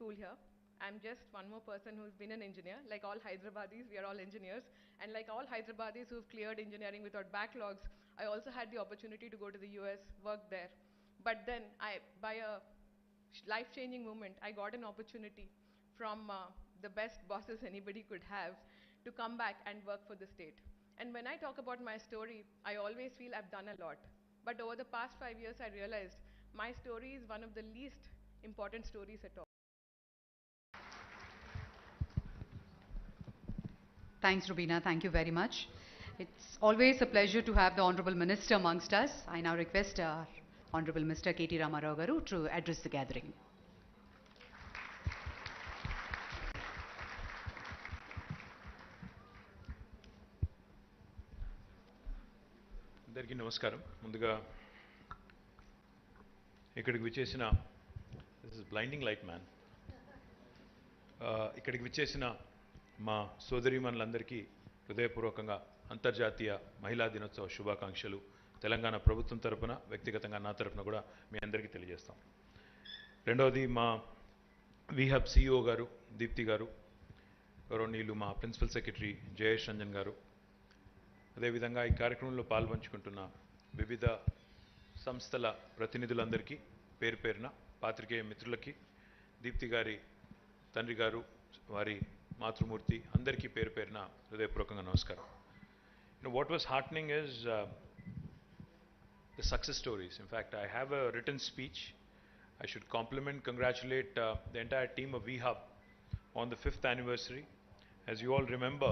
school here. I'm just one more person who's been an engineer. Like all Hyderabadis, we are all engineers. And like all Hyderabadis who've cleared engineering without backlogs, I also had the opportunity to go to the US, work there. But then, by a life-changing moment, I got an opportunity from the best bosses anybody could have to come back and work for the state. And when I talk about my story, I always feel I've done a lot. But over the past 5 years, I realized my story is one of the least important stories at all. Thanks, Rubina. Thank you very much. It's always a pleasure to have the Honorable Minister amongst us. I now request Honorable Mr. KT Ramarao Garu to address the gathering. అందరికీ నమస్కారం. ముందుగా ఇక్కడికి విచ్చేసిన this is blinding light man ఇక్కడికి విచ్చేసిన మా సోదరీమణులందరికీ హృదయపూర్వకంగా అంతర్జాతీయ మహిళా దినోత్సవ శుభాకాంక్షలు తెలంగాణ ప్రభుత్వం తరపున వ్యక్తిగతంగా నా తరపున కూడా మీ అందరికీ తెలియజేస్తాం. రెండవది మా వీహబ్ సిఇఓ గారు దీప్తి గారు, గౌరవనీయులు మా ప్రిన్సిపల్ సెక్రటరీ జయేష్ రంజన్ గారు, అదేవిధంగా ఈ కార్యక్రమంలో పాల్పంచుకుంటున్న వివిధ సంస్థల ప్రతినిధులందరికీ పేరు పేరున, పాత్రికేయ మిత్రులకి, దీప్తి గారి తండ్రి గారు, వారి మాతృమూర్తి అందరికీ పేరు పేరున హృదయపూర్వకంగా నమస్కారం. What was heartening is the success stories. In fact, I have a written speech. I should congratulate the entire team of VHub on the 5th anniversary. As you all remember,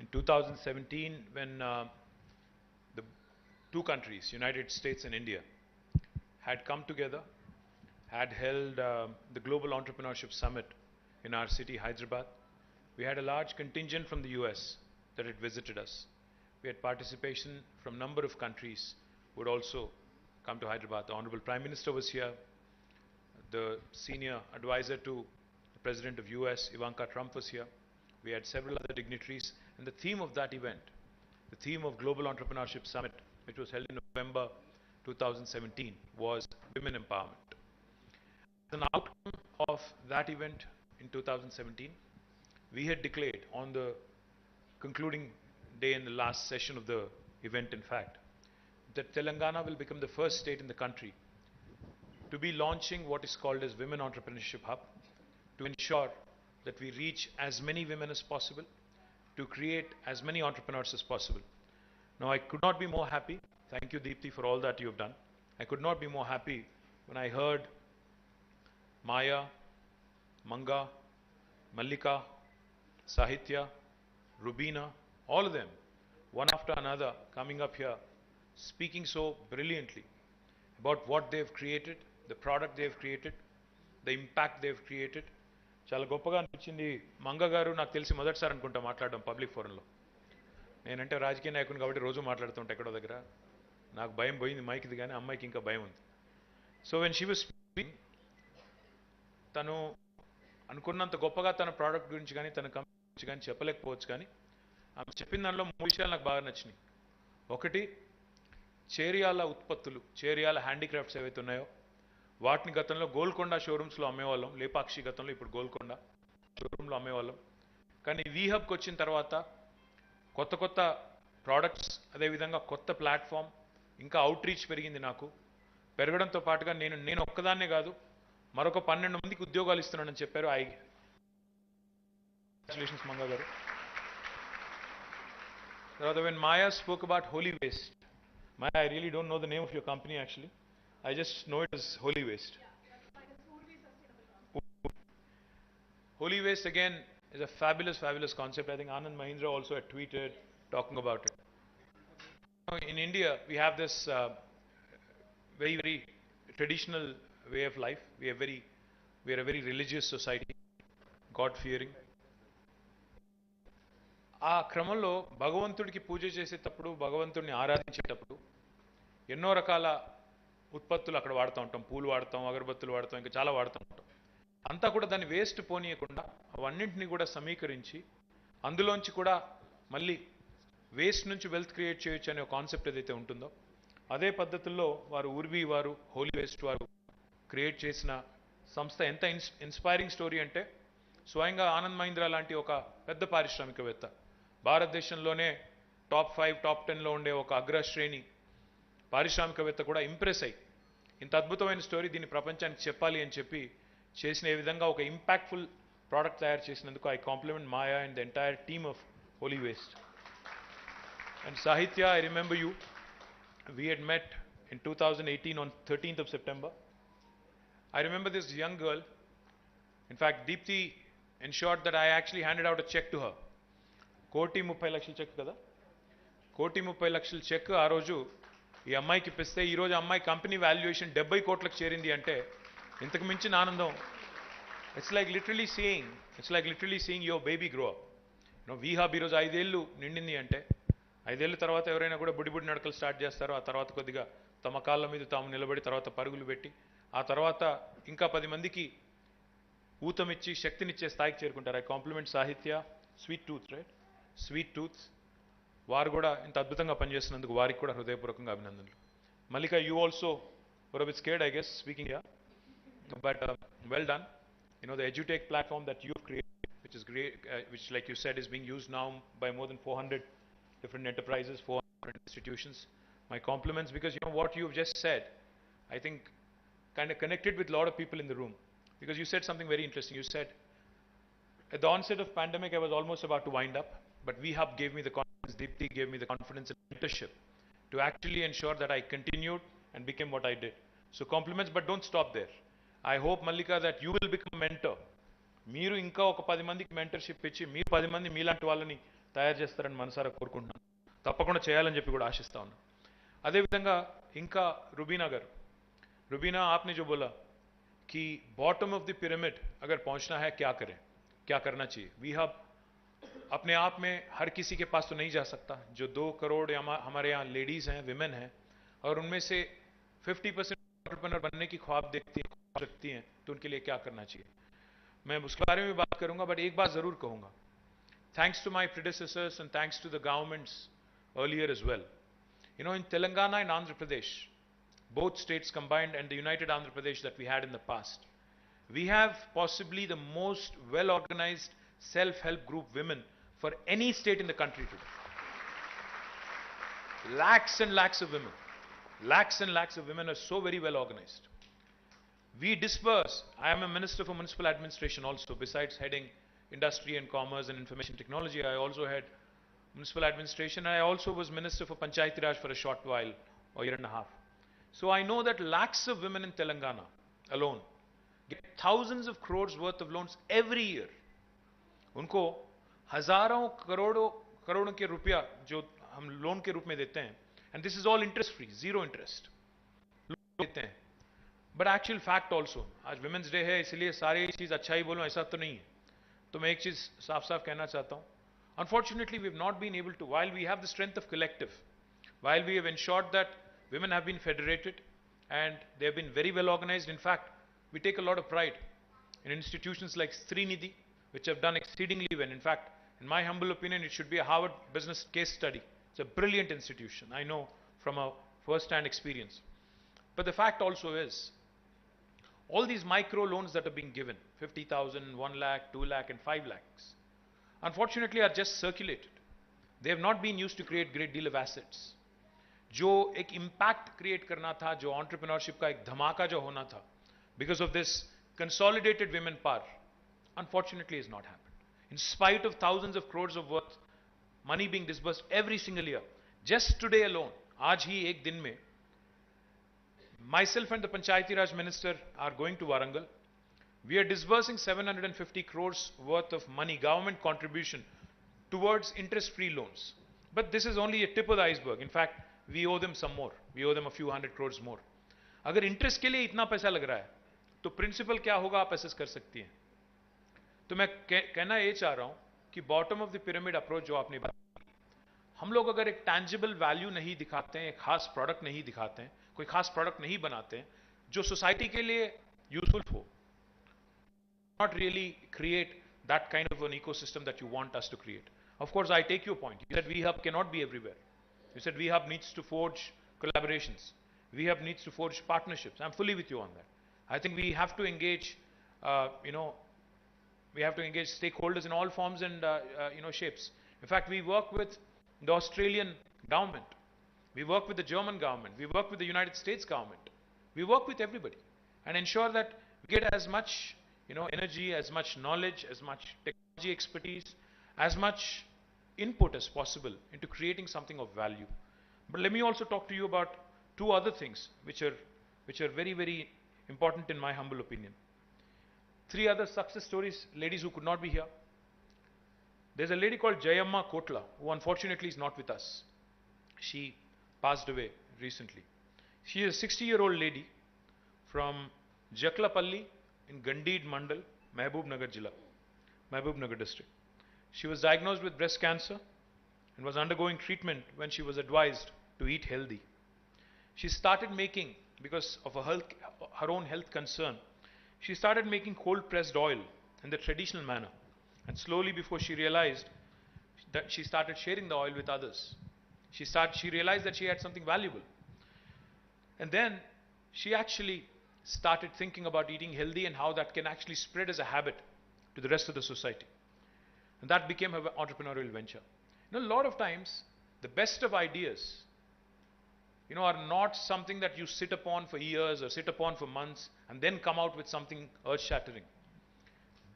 in 2017, when the two countries, United States and India, had come together, had held the Global Entrepreneurship Summit in our city, Hyderabad, we had a large contingent from the US that had visited us. We had participation from a number of countries who would also come to Hyderabad. The Honorable Prime Minister was here, the senior advisor to the President of US, Ivanka Trump, was here. We had several other dignitaries, and the theme of that event, the theme of Global Entrepreneurship Summit, which was held in November 2017, was women empowerment. As an outcome of that event in 2017, we had declared on the concluding day in the last session of the event, in fact, that Telangana will become the first state in the country to be launching what is called as Women Entrepreneurship Hub, to ensure that we reach as many women as possible, to create as many entrepreneurs as possible. Now, I could not be more happy. Thank you, Deepthi, for all that you have done. I could not be more happy when I heard Maya, Manga, Mallika, Sahitya, Rubina, all of them, one after another, coming up here, speaking so brilliantly about what they've created, the product they've created, the impact they've created. చాలా గొప్పగా అనిపించింది. మంగ గారు నాకు తెలిసి మొదటిసారి అనుకుంటా మాట్లాడడం public ఫోరంలో. నేనంటే రాజకీయ నాయకుని కాబట్టి రోజు మాట్లాడుతుంటా ఎక్కడో దగ్గర. నాకు భయం పోయింది మైక్ది, కానీ అమ్మాయికి ఇంకా భయం ఉంది. So when she was speaking, తను అనుకున్నంత గొప్పగా తన ప్రోడక్ట్ గురించి కానీ తన కంపెనీ గురించి కానీ చెప్పలేకపోవచ్చు, కానీ ఆమె చెప్పిన దానిలో 3 విషయాలు నాకు బాగా నచ్చినాయి. ఒకటి, చేరియాల ఉత్పత్తులు, చేరియాల హ్యాండీక్రాఫ్ట్స్ ఏవైతే ఉన్నాయో వాటిని గతంలో గోల్కొండ షోరూమ్స్లో అమ్మేవాళ్ళం, లేపాక్షి గతంలో, ఇప్పుడు గోల్కొండ షోరూంలో అమ్మేవాళ్ళం. కానీ వీహబ్కి వచ్చిన తర్వాత కొత్త కొత్త ప్రోడక్ట్స్, అదేవిధంగా కొత్త ప్లాట్ఫామ్, ఇంకా అవుట్ రీచ్ పెరిగింది. నాకు పెరగడంతో పాటుగా నేను ఒక్కదాన్నే కాదు, మరొక 12 మందికి ఉద్యోగాలు ఇస్తున్నానని చెప్పారు. కంగ్రాచులేషన్స్ మంగా గారు. తర్వాత when Maya spoke about holy waste, Maya, I really don't know the name of your company actually. I just know it as Holy Waste. Holy Waste again is a fabulous concept. I think Anand Mahindra also had tweeted talking about it. In India, we have this very traditional way of life. We are a very religious society, God-fearing. ఆ క్రమంలో భగవంతుడికి పూజ చేసేటప్పుడు, భగవంతుడిని ఆరాధించేటప్పుడు ఎన్నో రకాల ఉత్పత్తులు అక్కడ వాడుతూ ఉంటాం. పూలు వాడతాం, అగరబత్తులు వాడతాం, ఇంకా చాలా వాడుతూ ఉంటాం. అంతా కూడా దాన్ని వేస్ట్ పోనీయకుండా అవన్నింటినీ కూడా సమీకరించి అందులోంచి కూడా మళ్ళీ వేస్ట్ నుంచి వెల్త్ క్రియేట్ చేయొచ్చు అనే కాన్సెప్ట్ ఏదైతే ఉంటుందో, అదే పద్ధతుల్లో వారు ఊర్బీ వారు హోలీ వేస్ట్ వారు క్రియేట్ చేసిన సంస్థ ఎంత ఇన్స్పైరింగ్ స్టోరీ అంటే స్వయంగా ఆనంద్ మహీంద్రా లాంటి ఒక పెద్ద పారిశ్రామికవేత్త, భారతదేశంలోనే టాప్ 5 టాప్ 10లో ఉండే ఒక అగ్రశ్రేణి పారిశ్రామికవేత్త కూడా ఇంప్రెస్ అయ్యి ఇంత అద్భుతమైన స్టోరీ దీన్ని ప్రపంచానికి చెప్పాలి అని చెప్పి చేసిన ఈ విధంగా ఒక ఇంపాక్ట్ఫుల్ ప్రోడక్ట్ తయారు చేసినందుకు I compliment Maya and the entire team of holy waste. And Sahitya, I remember you, we had met in 2018 on 13th of September. I remember this young girl. In fact, Deepthi ensured that I actually handed out a check to her. కోటి 30 లక్షల check కదా, కోటి 30 లక్షల check ఆ రోజు ఈ అమ్మాయికి ఇప్పిస్తే ఈరోజు అమ్మాయి కంపెనీ వాల్యుయేషన్ 70 కోట్లకు చేరింది అంటే ఇంతకు మించిన ఆనందం. It's like literally seeing your baby grow up. వీహబ్ ఈరోజు 5 ఏళ్ళు నిండింది అంటే 5 ఏళ్ళ తర్వాత ఎవరైనా కూడా బుడి నడకలు స్టార్ట్ చేస్తారో, ఆ తర్వాత కొద్దిగా తమ కాళ్ళ మీద తాము నిలబడి తర్వాత పరుగులు పెట్టి ఆ తర్వాత ఇంకా 10 మందికి ఊతమిచ్చి శక్తినిచ్చే స్థాయికి చేరుకుంటారు. I compliment Sahitya, sweet tooth, right, sweet tooths. వారు కూడా ఇంత అద్భుతంగా పనిచేస్తున్నందుకు వారికి కూడా హృదయపూర్వకంగా అభినందనలు. Mallika, you also were bit scared, I guess, speaking here, but well done. The EduTech platform that you've created, which is great, which like you said is being used now by more than 400 different enterprises, 400 institutions. My compliments, because what you've just said, I think kind of connected with a lot of people in the room, because you said something very interesting. You said, at the onset of pandemic, I was almost about to wind up, but VHub gave me the confidence, Deepthi gave me the confidence and mentorship to actually ensure that I continued and became what I did. So compliments, but don't stop there. I hope, Mallika, that you will become a mentor. మీరు ఇంకా ఒక 10 మందికి mentorship ఇచ్చి మీరు 10 మంది మీలాంటి వాళ్ళని తయారు చేస్తారని మనసారా కోరుకుంటున్నాను. తప్పకుండా చేయాలని చెప్పి కూడా ఆశిస్తా ఉన్నాను. అదేవిధంగా ఇంకా రుబీనా గారు, రుబీనా, आपने जो बोला कि बॉटम ऑफ द पिरामिड अगर पहुंचना है क्या करें, क्या करना चाहिए. वी हब अपने आप में हर किसी के पास तो नहीं जा सकता. जो 2 करोड़ हमारे यहाँ लेडीज हैं, विमेन हैं, और उनमें से 50% एंटरप्रेन्योर बनने की ख्वाब रखती हैं, तो उनके लिए क्या करना चाहिए. मैं उसके बारे में बात करूंगा, बट एक बात जरूर कहूंगा. Thanks to my predecessors and thanks to the governments earlier as well. In Telangana and Andhra Pradesh, both states combined, and the United Andhra Pradesh that we had in the past, we have possibly the most well-organized self-help group women for any state in the country today. Lakhs and lakhs of women. Lakhs and lakhs of women are so very well organized. We disperse. I am a minister for municipal administration also. Besides heading industry and commerce and information technology, I also had municipal administration, and I also was minister for Panchayati Raj for a short while, or a year and a half. So I know that lakhs of women in Telangana alone get thousands of crores worth of loans every year. उनको हजारों करोड़ों के रुपया जो हम loan के रूप में देते हैं, and this is all interest free, zero interest देते हैं. बट एक्चुअल फैक्ट ऑल्सो, आज विमेंस डे है इसलिए सारी चीज अच्छा ही बोलूं ऐसा तो नहीं है. तो मैं एक चीज साफ साफ कहना चाहता हूं. Unfortunately, we have not been able to, while we have the strength of collective, while we have ensured that women have been federated and they have been very well organized. In fact, we take a lot of pride in institutions like Srinidhi, which have done exceedingly well. In fact, in my humble opinion, it should be a Harvard business case study. It's a brilliant institution, I know from a first-hand experience. But the fact also is, all these micro loans that are being given, 50,000, 1 lakh, 2 lakh and 5 lakhs, unfortunately are just circulated. They have not been used to create great deal of assets. जो एक impact create करना था, जो entrepreneurship का एक धमाका जो होना था, because of this consolidated women power, unfortunately has not happened. In spite of thousands of crores of worth money being disbursed every single year, just today alone, आज ही एक दिन में, myself and the Panchayati Raj Minister are going to Warangal. We are disbursing 750 crores worth of money, government contribution, towards interest-free loans. But this is only a tip of the iceberg. In fact, we owe them some more. We owe them a few hundred crores more. अगर interest के लिए इतना पैसा लग रहा है, तो principal क्या होगा आप assess कर सकती हैं. तो मैं कहना ये चाह रहा हूं कि bottom of the pyramid approach जो आपने बात की, हम लोग अगर एक tangible value नहीं दिखाते हैं, एक खास product नहीं दिखाते हैं, कोई खास प्रोडक्ट नहीं बनाते हैं जो सोसाइटी के लिए यूजफुल हो, not really create that kind of an ecosystem that you want us to create. Of course, I take your point. You said VHub cannot be everywhere. You said VHub needs to forge collaborations. VHub needs to forge partnerships. I'm fully with you on that. I think we have to engage you know, we have to engage stakeholders in all forms and you know, shapes. In fact, we work with the Australian government. We work with the German government. We work with the United States government. We work with everybody and ensure that we get as much, you know, energy, as much knowledge, as much technology expertise, as much input as possible into creating something of value. But let me also talk to you about two other things which are very, very important in my humble opinion. Three other success stories, ladies who could not be here. There's a lady called Jayamma Kotla, who unfortunately is not with us. She passed away recently. She is a 60-year-old lady from Jaklapalli in Gandeed Mandal, Mehboob Nagar Jilla, Mehboob Nagar district. She was diagnosed with breast cancer and was undergoing treatment when she was advised to eat healthy. She started making, because of her own health concern, she started making cold pressed oil in the traditional manner. And slowly, before she realized that, she started sharing the oil with others. She realized that she had something valuable. And then she actually started thinking about eating healthy and how that can actually spread as a habit to the rest of the society. And that became her entrepreneurial venture. You know, a lot of times, the best of ideas, you know, are not something that you sit upon for years or sit upon for months and then come out with something earth-shattering.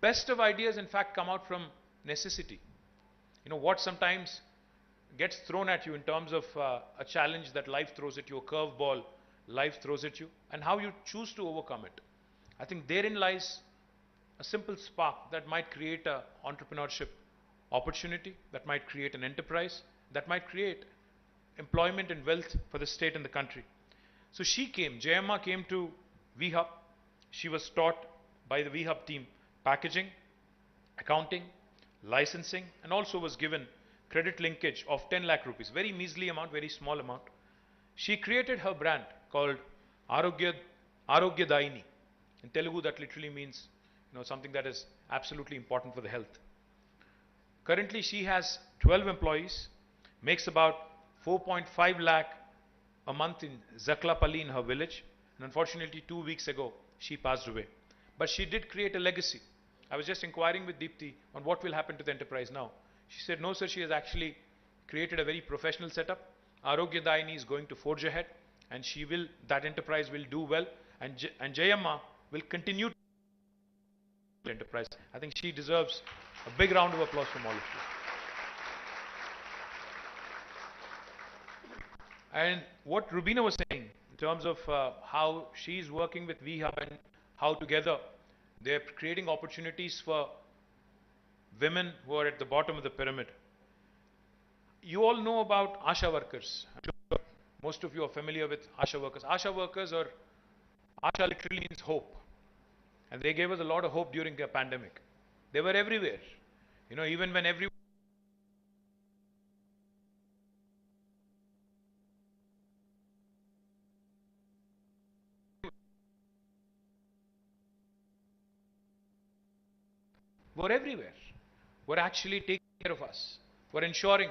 Best of ideas, in fact, come out from necessity. You know, what sometimes gets thrown at you in terms of a challenge that life throws at you, a curveball life throws at you, and how you choose to overcome it. I think therein lies a simple spark that might create an entrepreneurship opportunity, that might create an enterprise, that might create employment and wealth for the state and the country. So Jayamma came to VHub. She was taught by the VHub team packaging, accounting, licensing, and also was given credit linkage of 10 lakh rupees, very measly amount, very small amount. She created her brand called Daini. In Telugu, that literally means, you know, something that is absolutely important for the health. Currently, she has 12 employees, makes about 4.5 lakh a month in Zaklapalli in her village. And unfortunately, 2 weeks ago, she passed away. But she did create a legacy. I was just inquiring with Deepthi on what will happen to the enterprise now. She said, no, sir, she has actually created a very professional setup. Daini is going to forge ahead, and that enterprise will do well, and Jayamma will continue to enterprise. I think she deserves a big round of applause from all of you. And what Rubina was saying in terms of how she's working with VHub and how together they're creating opportunities for women who are at the bottom of the pyramid. You all know about Asha workers. I'm sure most of you are familiar with Asha workers. Asha workers, or Asha literally means hope. And they gave us a lot of hope during the pandemic. They were everywhere. You know, even when everyone were everywhere, were actually taking care of us, were ensuring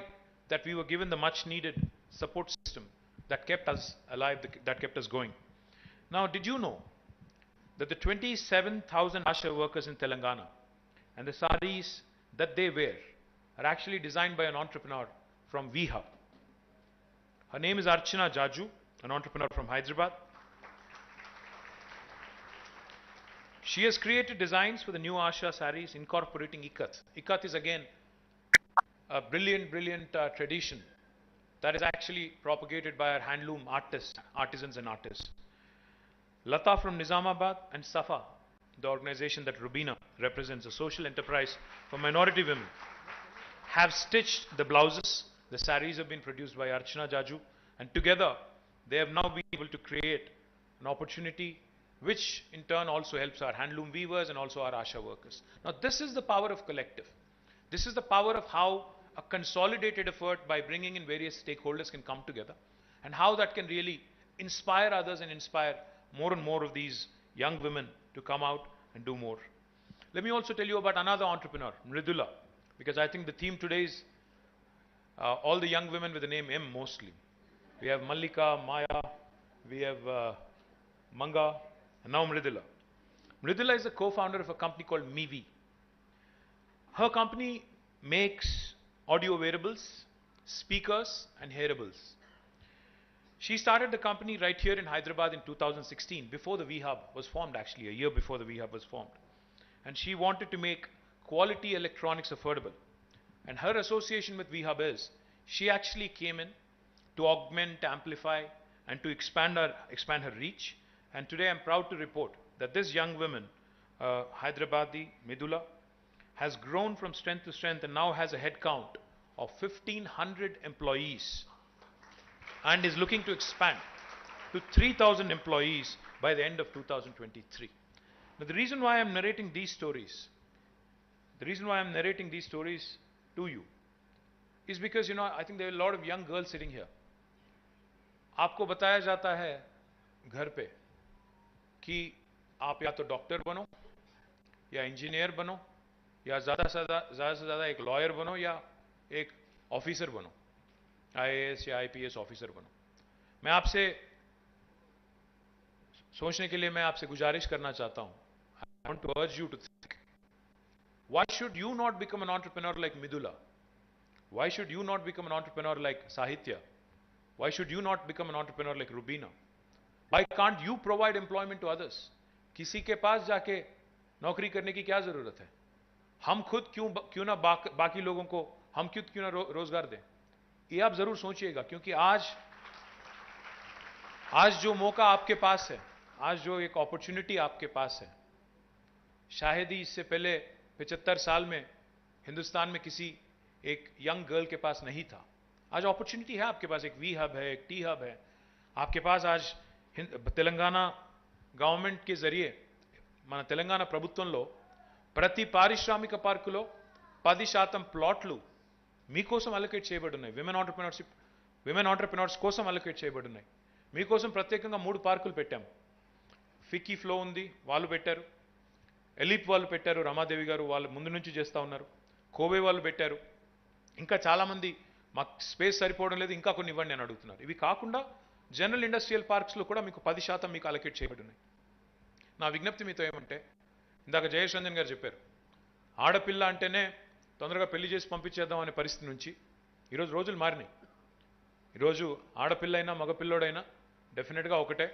that we were given the much needed support system that kept us alive, that kept us going. Now, did you know that the 27,000 Asha workers in Telangana and the saris that they wear are actually designed by an entrepreneur from VHub? Her name is Archana Jaju, an entrepreneur from Hyderabad. She has created designs for the new Asha saris incorporating ikat. Ikat is again a brilliant tradition that is actually propagated by our handloom artisans and artists. Lata from Nizamabad and Safa, the organization that Rubina represents, a social enterprise for minority women, have stitched the blouses. The saris have been produced by Archana Jaju, and together they have now been able to create an opportunity which in turn also helps our handloom weavers and also our Asha workers. Now, this is the power of collective. This is the power of how a consolidated effort by bringing in various stakeholders can come together, and how that can really inspire others and inspire more and more of these young women to come out and do more. Let me also tell you about another entrepreneur, Mridula, because I think the theme today is all the young women with the name M mostly. We have Mallika, Maya, we have Manga, and now Mridula. Mridula is the co-founder of a company called Mivi. Her company makes audio wearables, speakers, and hearables. She started the company right here in Hyderabad in 2016, before the V-Hub was formed, actually, a year before the V-Hub was formed. And she wanted to make quality electronics affordable. And her association with V-Hub is, she actually came in to augment, amplify, and to expand her reach. And today I'm proud to report that this young woman, Hyderabadi, Mridula, has grown from strength to strength and now has a head count of 1,500 employees and is looking to expand to 3,000 employees by the end of 2023. Now, the reason why I'm narrating these stories, to you is because, I think there are a lot of young girls sitting here. आपको बताया जाता है घर पे कि आप या तो डॉक्टर बनो या इंजीनियर बनो या ज़्यादा से ज़्यादा एक लॉयर बनो या एक ऑफिसर बनो, आईएएस या आईपीएस ऑफिसर बनो. मैं आपसे सोचने के लिए मैं आपसे गुजारिश करना चाहता हूं. I want to urge you to think. Why should you not become an entrepreneur like Mridula? Why should you not become an entrepreneur like Sahitya? Why should you not become an entrepreneur like Rubina? Why can't you provide employment to others? किसी के पास जाके नौकरी करने की क्या जरूरत है? हम खुद क्यों ना बाकी लोगों को हम क्यों ना रोजगार दें? ये आप जरूर सोचिएगा, क्योंकि आज जो मौका आपके पास है, आज जो एक अपॉर्चुनिटी आपके पास है, शायद ही इससे पहले 75 साल में हिंदुस्तान में किसी एक यंग गर्ल के पास नहीं था. आज अपॉर्चुनिटी है आपके पास. एक वी हब है, एक टी हब है आपके पास. आज తెలంగాణ గవర్నమెంట్ के जरिए మన తెలంగాణ ప్రభుత్వంలో ప్రతి పారిశ్రామిక పార్కులో 10% ప్లాట్లు మీకోసం అలొకేట్ చేయబడి ఉన్నాయి. విమెన్ ఆంటర్‌ప్రెన్యూర్స్ కోసం అలొకేట్ చేయబడి ఉన్నాయి. మీకోసం ప్రత్యేకంగా 3 పార్కులు పెట్టాం. ఫిక్కీ ఫ్లో ఉంది, వాళ్ళు పెట్టారు. ఎలిప్ వాళ్ళు పెట్టారు, రమాదేవి గారు వాళ్ళు ముందు నుంచి చేస్తూ ఉన్నారు. కోవే వాళ్ళు పెట్టారు. ఇంకా చాలామంది మాకు స్పేస్ సరిపోవడం లేదు, ఇంకా కొన్ని ఇవ్వండి అని అడుగుతున్నారు. ఇవి కాకుండా జనరల్ ఇండస్ట్రియల్ పార్క్స్లో కూడా మీకు 10% మీకు అలొకేట్ చేయబడి ఉన్నాయి. నా విజ్ఞప్తి మీతో ఏమంటే, ఇందాక జయేష్ రంజన్ గారు చెప్పారు, ఆడపిల్ల అంటేనే తొందరగా పెళ్లి చేసి పంపించేద్దాం అనే పరిస్థితి నుంచి ఈరోజు రోజులు మారినాయి. ఈరోజు ఆడపిల్లైనా మగపిల్లోడైనా డెఫినెట్గా ఒకటే,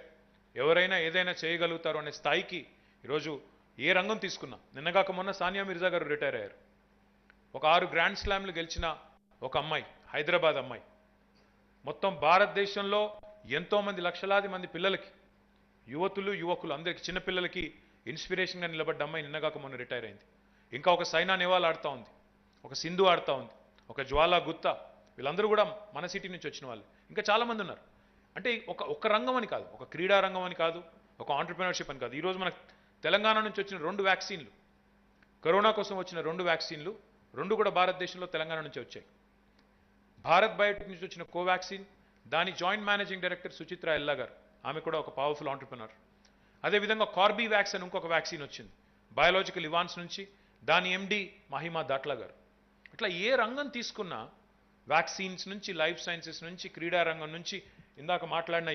ఎవరైనా ఏదైనా చేయగలుగుతారు అనే స్థాయికి ఈరోజు ఏ రంగం తీసుకున్నా. నిన్నగాక మొన్న సానియా మిర్జా గారు రిటైర్ అయ్యారు. ఒక 6 గ్రాండ్ స్లామ్లు గెలిచిన ఒక అమ్మాయి, హైదరాబాద్ అమ్మాయి. మొత్తం భారతదేశంలో ఎంతోమంది లక్షలాది మంది పిల్లలకి, యువకులు అందరికి, చిన్నపిల్లలకి ఇన్స్పిరేషన్గా నిలబడ్డ అమ్మాయి నిన్నగాక మొన్న రిటైర్ అయింది. ఇంకా ఒక సైనా నెహ్వాల్ ఆడుతూ ఉంది, ఒక సింధు ఆడుతూ ఉంది, ఒక జ్వాలా గుత్తా, వీళ్ళందరూ కూడా మన సిటీ నుంచి వచ్చిన వాళ్ళు. ఇంకా చాలామంది ఉన్నారు. అంటే ఒక రంగం అని కాదు, ఒక క్రీడా రంగం అని కాదు, ఒక ఆంటర్‌ప్రెన్యూర్‌షిప్ అని కాదు. ఈరోజు మన తెలంగాణ నుంచి వచ్చిన 2 వ్యాక్సిన్లు, కరోనా కోసం వచ్చిన 2 వ్యాక్సిన్లు, 2 కూడా భారతదేశంలో తెలంగాణ నుంచి వచ్చాయి. భారత్ బయోటెక్ నుంచి వచ్చిన కోవాక్సిన్, దాని జాయింట్ మేనేజింగ్ డైరెక్టర్ సుచిత్ర ఎల్లా గారు, ఆమె కూడా ఒక పవర్ఫుల్ ఆంటర్‌ప్రెన్యూర్. అదేవిధంగా కార్బీవ్యాక్స్ అని ఇంకొక వ్యాక్సిన్ వచ్చింది బయాలజికల్ ఇవాన్స్ నుంచి, దాని ఎండి మహిమా దాట్లా గారు. ఇట్లా ఏ రంగం తీసుకున్నా, వ్యాక్సిన్స్ నుంచి, లైఫ్ సైన్సెస్ నుంచి, క్రీడా రంగం నుంచి, ఇందాక మాట్లాడిన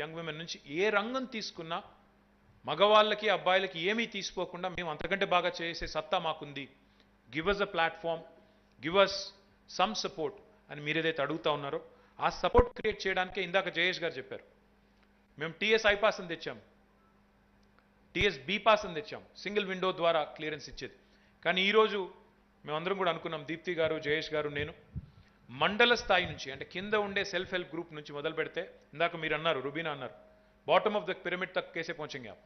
యంగ్ విమెన్ నుంచి, ఏ రంగం తీసుకున్నా మగవాళ్ళకి అబ్బాయిలకి ఏమీ తీసుకోకుండా మేము అంతకంటే బాగా చేసే సత్తా మాకుంది. Give us a platform, give us some support అని మీరు ఏదైతే అడుగుతా ఉన్నారో ఆ సపోర్ట్ క్రియేట్ చేయడానికే ఇందాక జయేష్ గారు చెప్పారు, మేము టీఎస్ ఐపాస్ అని తెచ్చాం, టీఎస్ బీపాస్ అని తెచ్చాం, సింగిల్ విండో ద్వారా క్లియరెన్స్ ఇచ్చేది. కానీ ఈరోజు మేమందరం కూడా అనుకున్నాం, దీప్తి గారు, జయేష్ గారు, నేను, మండల స్థాయి నుంచి, అంటే కింద ఉండే సెల్ఫ్ హెల్ప్ గ్రూప్ నుంచి మొదలు పెడితే, ఇందాక మీరు అన్నారు, రుబీనా అన్నారు, బాటమ్ ఆఫ్ ద పిరమిడ్ తక్ కేసే పहुंचेंगे आप.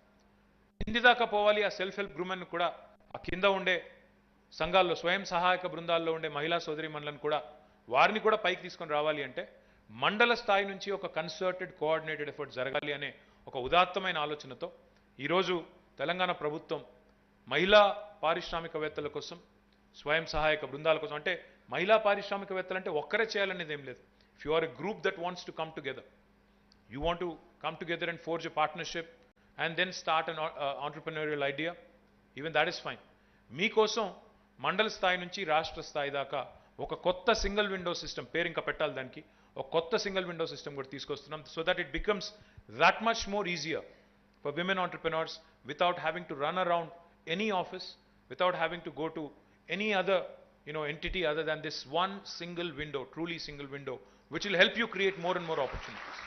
కింది దాకా పోవాలి. ఆ సెల్ఫ్ హెల్ప్ గ్రూప్ను కూడా, ఆ కింద ఉండే సంఘాల్లో, స్వయం సహాయక బృందాల్లో ఉండే మహిళా సోదరీమణులను కూడా, వారిని కూడా పైకి తీసుకొని రావాలి అంటే మండల స్థాయి నుంచి ఒక కన్సర్టెడ్, కోఆర్డినేటెడ్ ఎఫర్ట్ జరగాలి అనే ఒక ఉదాత్తమైన ఆలోచనతో ఈరోజు తెలంగాణ ప్రభుత్వం మహిళా పారిశ్రామికవేత్తల కోసం, స్వయం సహాయక బృందాల కోసం, అంటే మహిళా పారిశ్రామికవేత్తలు అంటే ఒక్కరే చేయాలనేది ఏం లేదు. If you are a group that wants to come together, you want to come together and forge a partnership and then start an entrepreneurial idea, even that is fine. మీకోసం మండల స్థాయి నుంచి రాష్ట్ర స్థాయి దాకా ఒక కొత్త సింగిల్ విండో సిస్టమ్, పేరు ఇంకా పెట్టాలి దానికి, ఒక కొత్త సింగిల్ విండో సిస్టమ్ కూడా తీసుకొస్తున్నాం, so that it becomes that much more easier for women entrepreneurs without having to run around any office, without having to go to any other entity other than this one single window, truly single window, which will help you create more and more opportunities.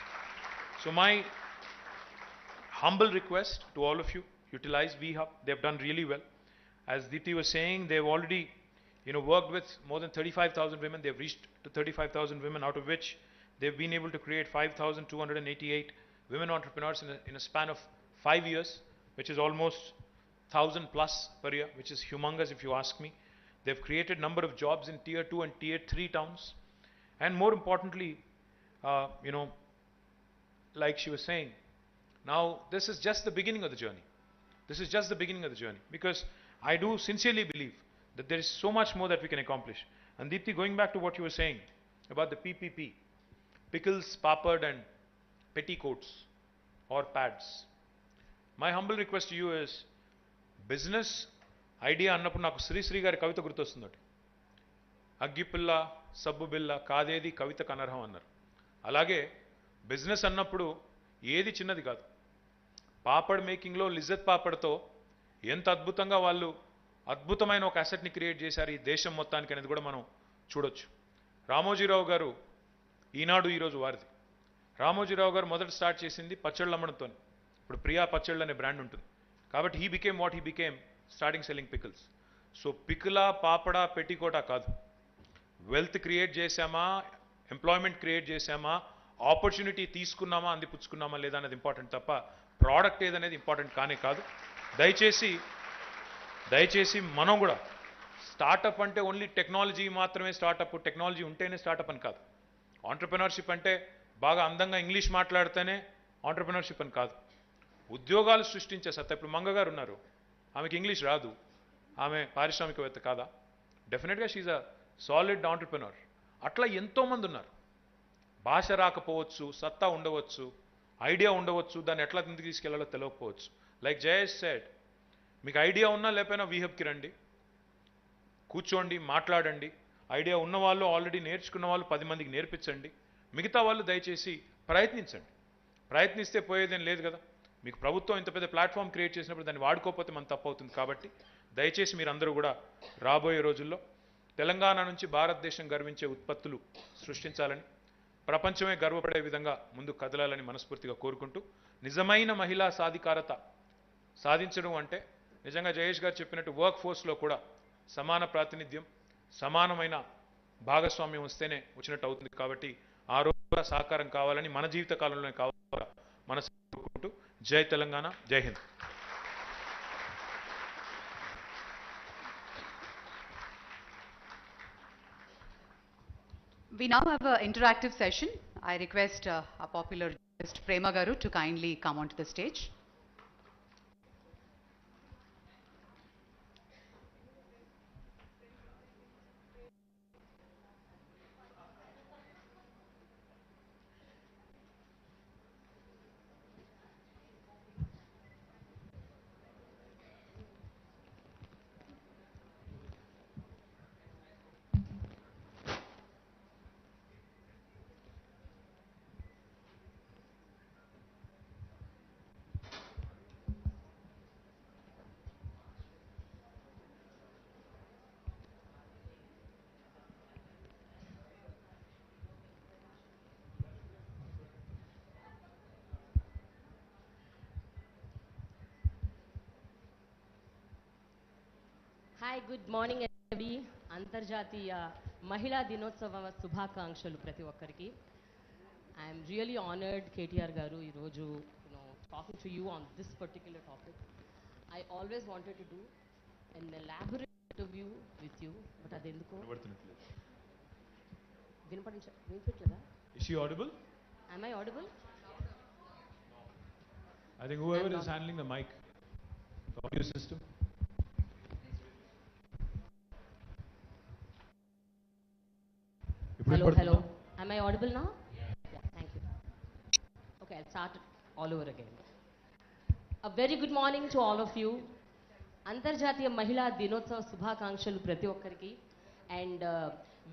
So my humble request to all of you, utilize VHub. They've done really well. As Diti was saying, they've already worked with more than 35,000 women. They've reached to 35,000 women, out of which they've been able to create 5,288 women entrepreneurs in a span of 5 years, which is almost 1,000 plus per year, which is humongous if you ask me. They've created number of jobs in tier 2 and tier 3 towns. And more importantly, like she was saying, now this is just the beginning of the journey. This is just the beginning of the journey, because I do sincerely believe that there is so much more that we can accomplish. And Deepthi, going back to what you were saying about the PPP, pickles, papad and petticoats or pads. My humble request to you is, business idea annappudu naaku Sri Sri gari kavita gurtostundati. Aggipilla sabbu billa kaadedi kavita kanarham annaru. Alage business annappudu ఏది చిన్నది కాదు. పాపడ్ మేకింగ్లో లిజ్జత్ పాపడ్తో ఎంత అద్భుతంగా వాళ్ళు అద్భుతమైన ఒక అసెట్ని create చేశారు ఈ దేశం మొత్తానికి అనేది కూడా మనం చూడొచ్చు. రామోజీరావు గారు ఈనాడు ఈరోజు వారిది. రామోజీరావు గారు మొదట స్టార్ట్ చేసింది పచ్చళ్ళు అమ్మడంతో. ఇప్పుడు ప్రియా పచ్చళ్ళు అనే బ్రాండ్ ఉంటుంది. కాబట్టి he became what he became, starting selling pickles. So పికిలా పాపడా పెట్టికోటా కాదు, వెల్త్ క్రియేట్ చేశామా, ఎంప్లాయ్మెంట్ క్రియేట్ చేశామా, ఆపర్చునిటీ తీసుకున్నామా, అందిపుచ్చుకున్నామా లేదా అనేది ఇంపార్టెంట్ తప్ప ప్రోడక్ట్ ఏదనేది ఇంపార్టెంట్ కానే కాదు. దయచేసి మనం కూడా స్టార్టప్ అంటే ఓన్లీ టెక్నాలజీ మాత్రమే స్టార్టప్, టెక్నాలజీ ఉంటేనే స్టార్టప్ అని కాదు. ఆంటర్ప్రెనర్షిప్ అంటే బాగా అందంగా ఇంగ్లీష్ మాట్లాడితేనే ఆంటర్ప్రెనర్షిప్ అని కాదు. ఉద్యోగాలు సృష్టించే సత్తా. ఇప్పుడు మంగ గారు ఉన్నారు, ఆమెకి ఇంగ్లీష్ రాదు, ఆమె పారిశ్రామికవేత్త కాదా? డెఫినెట్గా షీఈ్ అ సాలిడ్ ఆంటర్ప్రెనర్. అట్లా ఎంతోమంది ఉన్నారు. భాష రాకపోవచ్చు, సత్తా ఉండవచ్చు, ఐడియా ఉండవచ్చు, దాన్ని ఎట్లా ముందుకు తీసుకెళ్లాలో తెలియకపోవచ్చు. లైక్ జయేష్ సెడ్, మీకు ఐడియా ఉన్నా లేకపోయినా వీహబ్కి రండి, కూర్చోండి, మాట్లాడండి. ఐడియా ఉన్న వాళ్ళు, ఆల్రెడీ నేర్చుకున్న వాళ్ళు 10 మందికి నేర్పించండి. మిగతా వాళ్ళు దయచేసి ప్రయత్నించండి. ప్రయత్నిస్తే పోయేదేం లేదు కదా. మీకు ప్రభుత్వం ఇంత పెద్ద ప్లాట్ఫామ్ క్రియేట్ చేసినప్పుడు దాన్ని వాడుకోకపోతే మన తప్పు అవుతుంది. కాబట్టి దయచేసి మీరందరూ కూడా రాబోయే రోజుల్లో తెలంగాణ నుంచి భారతదేశం గర్వించే ఉత్పత్తులు సృష్టించాలని, ప్రపంచమే గర్వపడే విధంగా ముందుకు కదలాలని మనస్ఫూర్తిగా కోరుకుంటూ, నిజమైన మహిళా సాధికారత సాధించడం అంటే నిజంగా జయేష్ గారు చెప్పినట్టు వర్క్ ఫోర్స్లో కూడా సమాన ప్రాతినిధ్యం, సమానమైన భాగస్వామ్యం వస్తేనే వచ్చినట్టు అవుతుంది. కాబట్టి ఆ రోజు సహకారం కావాలని, మన జీవిత కాలంలోనే కావాలని మనసు కోరుకుంటూ, జై తెలంగాణ, జై Hind. We now have an interactive session. I request our popular guest Prema Garu to kindly come onto the stage. Hi, good morning everybody. అంతర్జాతీయ మహిళా దినోత్సవ శుభాకాంక్షలు ప్రతి ఒక్కరికి. I am really honored, KTR garu, ఈరోజు talking to you on this particular topic. I always wanted to do an elaborate interview with you, but అది ఎందుకో వినిపించలేదా? Is she audible? Am I audible? I think whoever is handling the mic, the audio system. Hello. Am I audible now? Yeah, thank you. Okay, I'll start all over again. A very good morning to all of you. అంతర్జాతీయ మహిళా దినోత్సవ శుభాకాంక్షలు ప్రతి ఒక్కరికి. And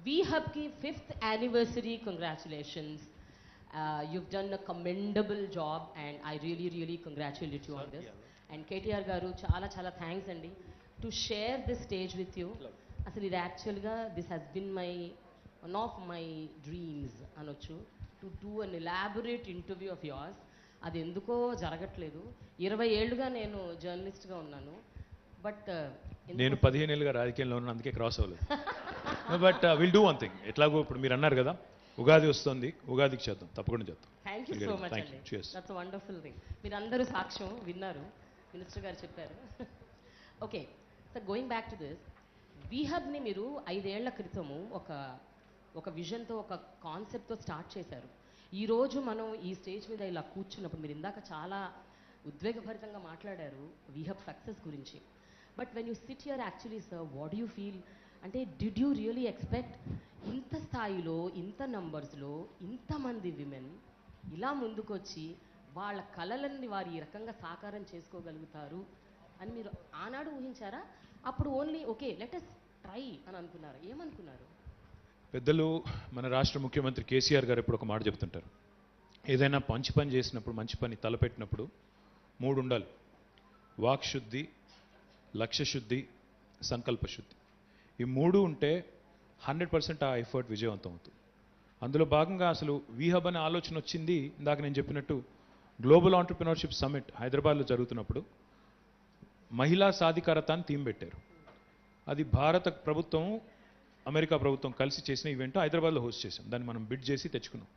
VHub ki 5th anniversary, congratulations. You've done a commendable job and I really congratulate you on this. And KTR garu చాలా చాలా thanks అండి to share this stage with you. అసలు ఇది యాక్చువల్గా this has been one of my dreams అనొచ్చు, to do an elaborate interview of yours. అది ఎందుకో జరగట్లేదు. 20 ఏళ్ళుగా నేను జర్నలిస్ట్గా ఉన్నాను, బట్ నేను 15 ఏళ్ళుగా రాజకీయంలో ఉన్నాను, అందుకే క్రాస్ అవ్వలేదు. But will do one thing. ఎట్లాగో ఇప్పుడు మీరు అన్నారు కదా, ఉగాది వస్తుంది, ఉగాదికి చేద్దాం, తప్పకుండా చేద్దాం. థ్యాంక్ యూ సో మచ్ అండి. That's wonderful thing. మీరు అందరూ సాక్ష్యం విన్నారు, మినిస్టర్ గారు చెప్పారు. Okay, so going back to this, వీహబ్ని మీరు 5 ఏళ్ల క్రితము ఒక విజన్తో, ఒక కాన్సెప్ట్తో స్టార్ట్ చేశారు. ఈరోజు మనం ఈ స్టేజ్ మీద ఇలా కూర్చున్నప్పుడు మీరు ఇందాక చాలా ఉద్వేగభరితంగా మాట్లాడారు వీహబ్ సక్సెస్ గురించి. But when you SIT here actually sir, what you feel? అంటే డిడ్ యూ రియలీ ఎక్స్పెక్ట్ ఇంత స్థాయిలో, ఇంత నంబర్స్లో, ఇంతమంది విమెన్ ఇలా ముందుకొచ్చి వాళ్ళ కళలన్నీ వారు ఈ రకంగా సాకారం చేసుకోగలుగుతారు అని మీరు ఆనాడు ఊహించారా? అప్పుడు only okay let us try అని అనుకున్నారు? ఏమనుకున్నారు? పెద్దలు, మన రాష్ట్ర ముఖ్యమంత్రి కేసీఆర్ గారు ఎప్పుడు ఒక మాట చెప్తుంటారు, ఏదైనా మంచి పని చేసినప్పుడు, మంచి పని తలపెట్టినప్పుడు 3 ఉండాలి: వాక్శుద్ధి, లక్ష్యశుద్ధి, సంకల్పశుద్ధి. ఈ 3 ఉంటే 100% ఆ ఎఫర్ట్ విజయవంతం అవుతుంది. అందులో భాగంగా అసలు వీహబ్ అనే ఆలోచన వచ్చింది. ఇందాక నేను చెప్పినట్టు గ్లోబల్ ఆంటర్ప్రినర్షిప్ సమ్మిట్ హైదరాబాద్లో జరుగుతున్నప్పుడు మహిళా సాధికారత అని థీమ్ పెట్టారు. అది భారత ప్రభుత్వం, అమెరికా ప్రభుత్వం కలిసి చేసిన ఈవెంట్ హైదరాబాద్లో హోస్ట్ చేశాం. దాన్ని మనం బిడ్ చేసి తెచ్చుకున్నాం.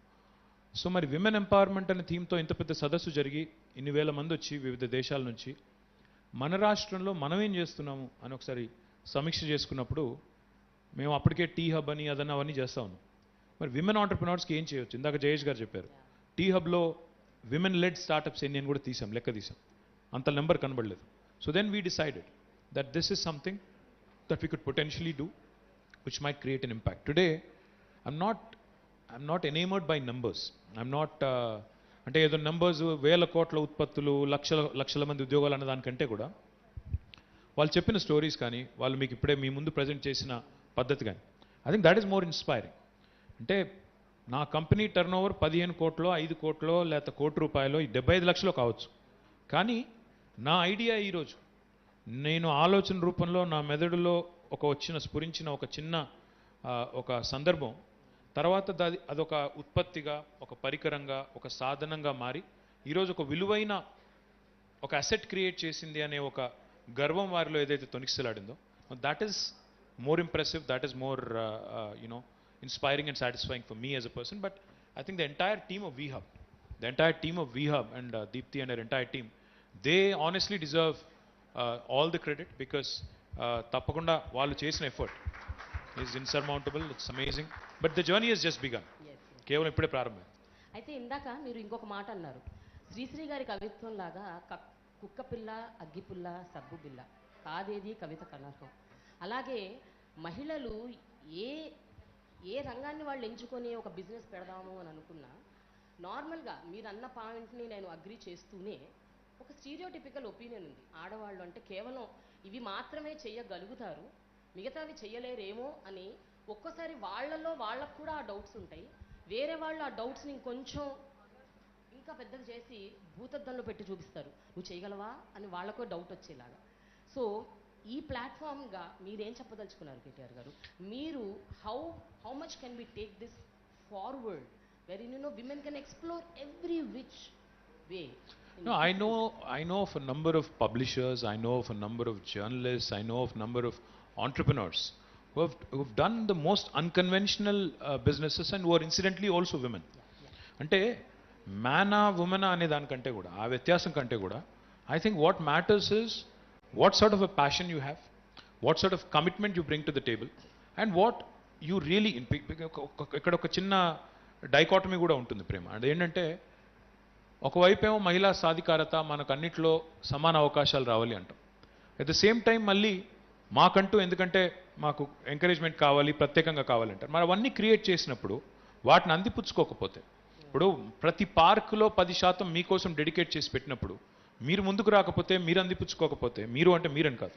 సో మరి విమెన్ ఎంపవర్మెంట్ అనే థీమ్తో ఇంత పెద్ద సదస్సు జరిగి ఇన్ని వేల మంది వచ్చి వివిధ దేశాల నుంచి మన రాష్ట్రంలో మనం ఏం చేస్తున్నాము అని ఒకసారి సమీక్ష చేసుకున్నప్పుడు మేము అప్పటికే టీ హబ్ అని అదన్న అవన్నీ చేస్తా ఉన్నాం. మరి విమెన్ ఆంటర్ప్రినర్స్కి ఏం చేయొచ్చు? ఇందాక జయేష్ గారు చెప్పారు, టీ హబ్లో విమెన్ లెడ్ స్టార్టప్స్ ఎన్ని అని కూడా తీసాం, లెక్క తీసాం. అంత నెంబర్ కనబడలేదు. So then we decided that this is something that we could potentially do which might create an impact. Today, I'm not enamored by numbers. I'm not, అంటే ఏదో నంబర్స్, వేల కోట్ల ఉత్పత్తులు, లక్షల మంది ఉద్యోగాలు అన్న దానికంటే కూడా వాళ్ళు చెప్పిన స్టోరీస్ కానీ, వాళ్ళు మీకు ఇప్పుడే మీ ముందు ప్రజెంట్ చేసిన పద్ధతి కానీ, I think that is more inspiring. అంటే నా కంపెనీ టర్న్ ఓవర్ 15 కోట్లో, 5 కోట్లో, లేకపోతే ₹1 75 లక్షలు కావచ్చు. కానీ నా ఐడియా ఈరోజు నేను ఆలోచన రూపంలో నా మెదడులో స్ఫురించిన ఒక చిన్న ఒక సందర్భం తర్వాత అదొక ఉత్పత్తిగా, ఒక పరికరంగా, ఒక సాధనంగా మారి ఈరోజు ఒక విలువైన ఒక అసెట్ క్రియేట్ చేసింది అనే ఒక గర్వం వారిలో ఏదైతే తొణికిసలాడిందో, that is more impressive, that is more inspiring and satisfying for me as a person. But I think the entire team of VHub and Deepthi and her entire team, they honestly deserve all the credit because తప్పకుండా వాళ్ళు చేసిన effort is insurmountable. It's amazing. But the journey has just begun. కేవలం ఇప్పుడే ప్రారంభం. అయితే ఇందాక మీరు ఇంకొక మాట అన్నారు, శ్రీశ్రీ గారి కవిత్వం లాగా కుక్కపిల్ల, అగ్గిపుల్ల, సబ్బు బిల్ల కాదేది కవిత కనర్హం. అలాగే మహిళలు ఏ రంగాన్ని వాళ్ళు ఎంచుకొని ఒక బిజినెస్ పెడదాము అని అనుకున్నా, నార్మల్గా మీరు అన్న పాయింట్ని నేను అగ్రీ చేస్తూనే ఒక స్టీరియోటిపికల్ ఒపీనియన్ ఉంది. ఆడవాళ్ళు అంటే కేవలం ఇవి మాత్రమే చెయ్యగలుగుతారు, మిగతావి చెయ్యలేరేమో అని. ఒక్కోసారి వాళ్ళకు కూడా ఆ డౌట్స్ ఉంటాయి. వేరే వాళ్ళు ఆ డౌట్స్ని ఇంకొంచెం ఇంకా పెద్దగా చేసి భూతద్దంలో పెట్టి చూపిస్తారు, నువ్వు చేయగలవా అని వాళ్ళకో డౌట్ వచ్చేలాగా. సో ఈ ప్లాట్ఫామ్గా మీరేం చెప్పదలుచుకున్నారు కేటీఆర్ గారు? మీరు how much can we take this forward where women can explore every which way? No, I know of a number of publishers, I know of a number of journalists, I know of a number of entrepreneurs who've done the most unconventional businesses and who are incidentally also women. అంటే మ్యానా ఉమెనా అనే దానికంటే కూడా, ఆ వ్యత్యాసం కంటే కూడా, I think what matters is what sort of a passion you have, what sort of commitment you bring to the table, and what you really, ఇక్కడ ఒక చిన్న డైకాటమీ కూడా ఉంటుంది ప్రేమ. అదేంటంటే ఒకవైపేమో మహిళా సాధికారత, మనకు అన్నిట్లో సమాన అవకాశాలు రావాలి అంటాం. అట్ ద సేమ్ టైం మళ్ళీ మాకంటూ, ఎందుకంటే మాకు ఎంకరేజ్మెంట్ కావాలి, ప్రత్యేకంగా కావాలంటారు. మరి అవన్నీ క్రియేట్ చేసినప్పుడు వాటిని అందిపుచ్చుకోకపోతే, ఇప్పుడు ప్రతి పార్కులో 10% మీకోసం డెడికేట్ చేసి పెట్టినప్పుడు మీరు ముందుకు రాకపోతే, మీరు అందిపుచ్చుకోకపోతే, మీరు అంటే మీరని కాదు,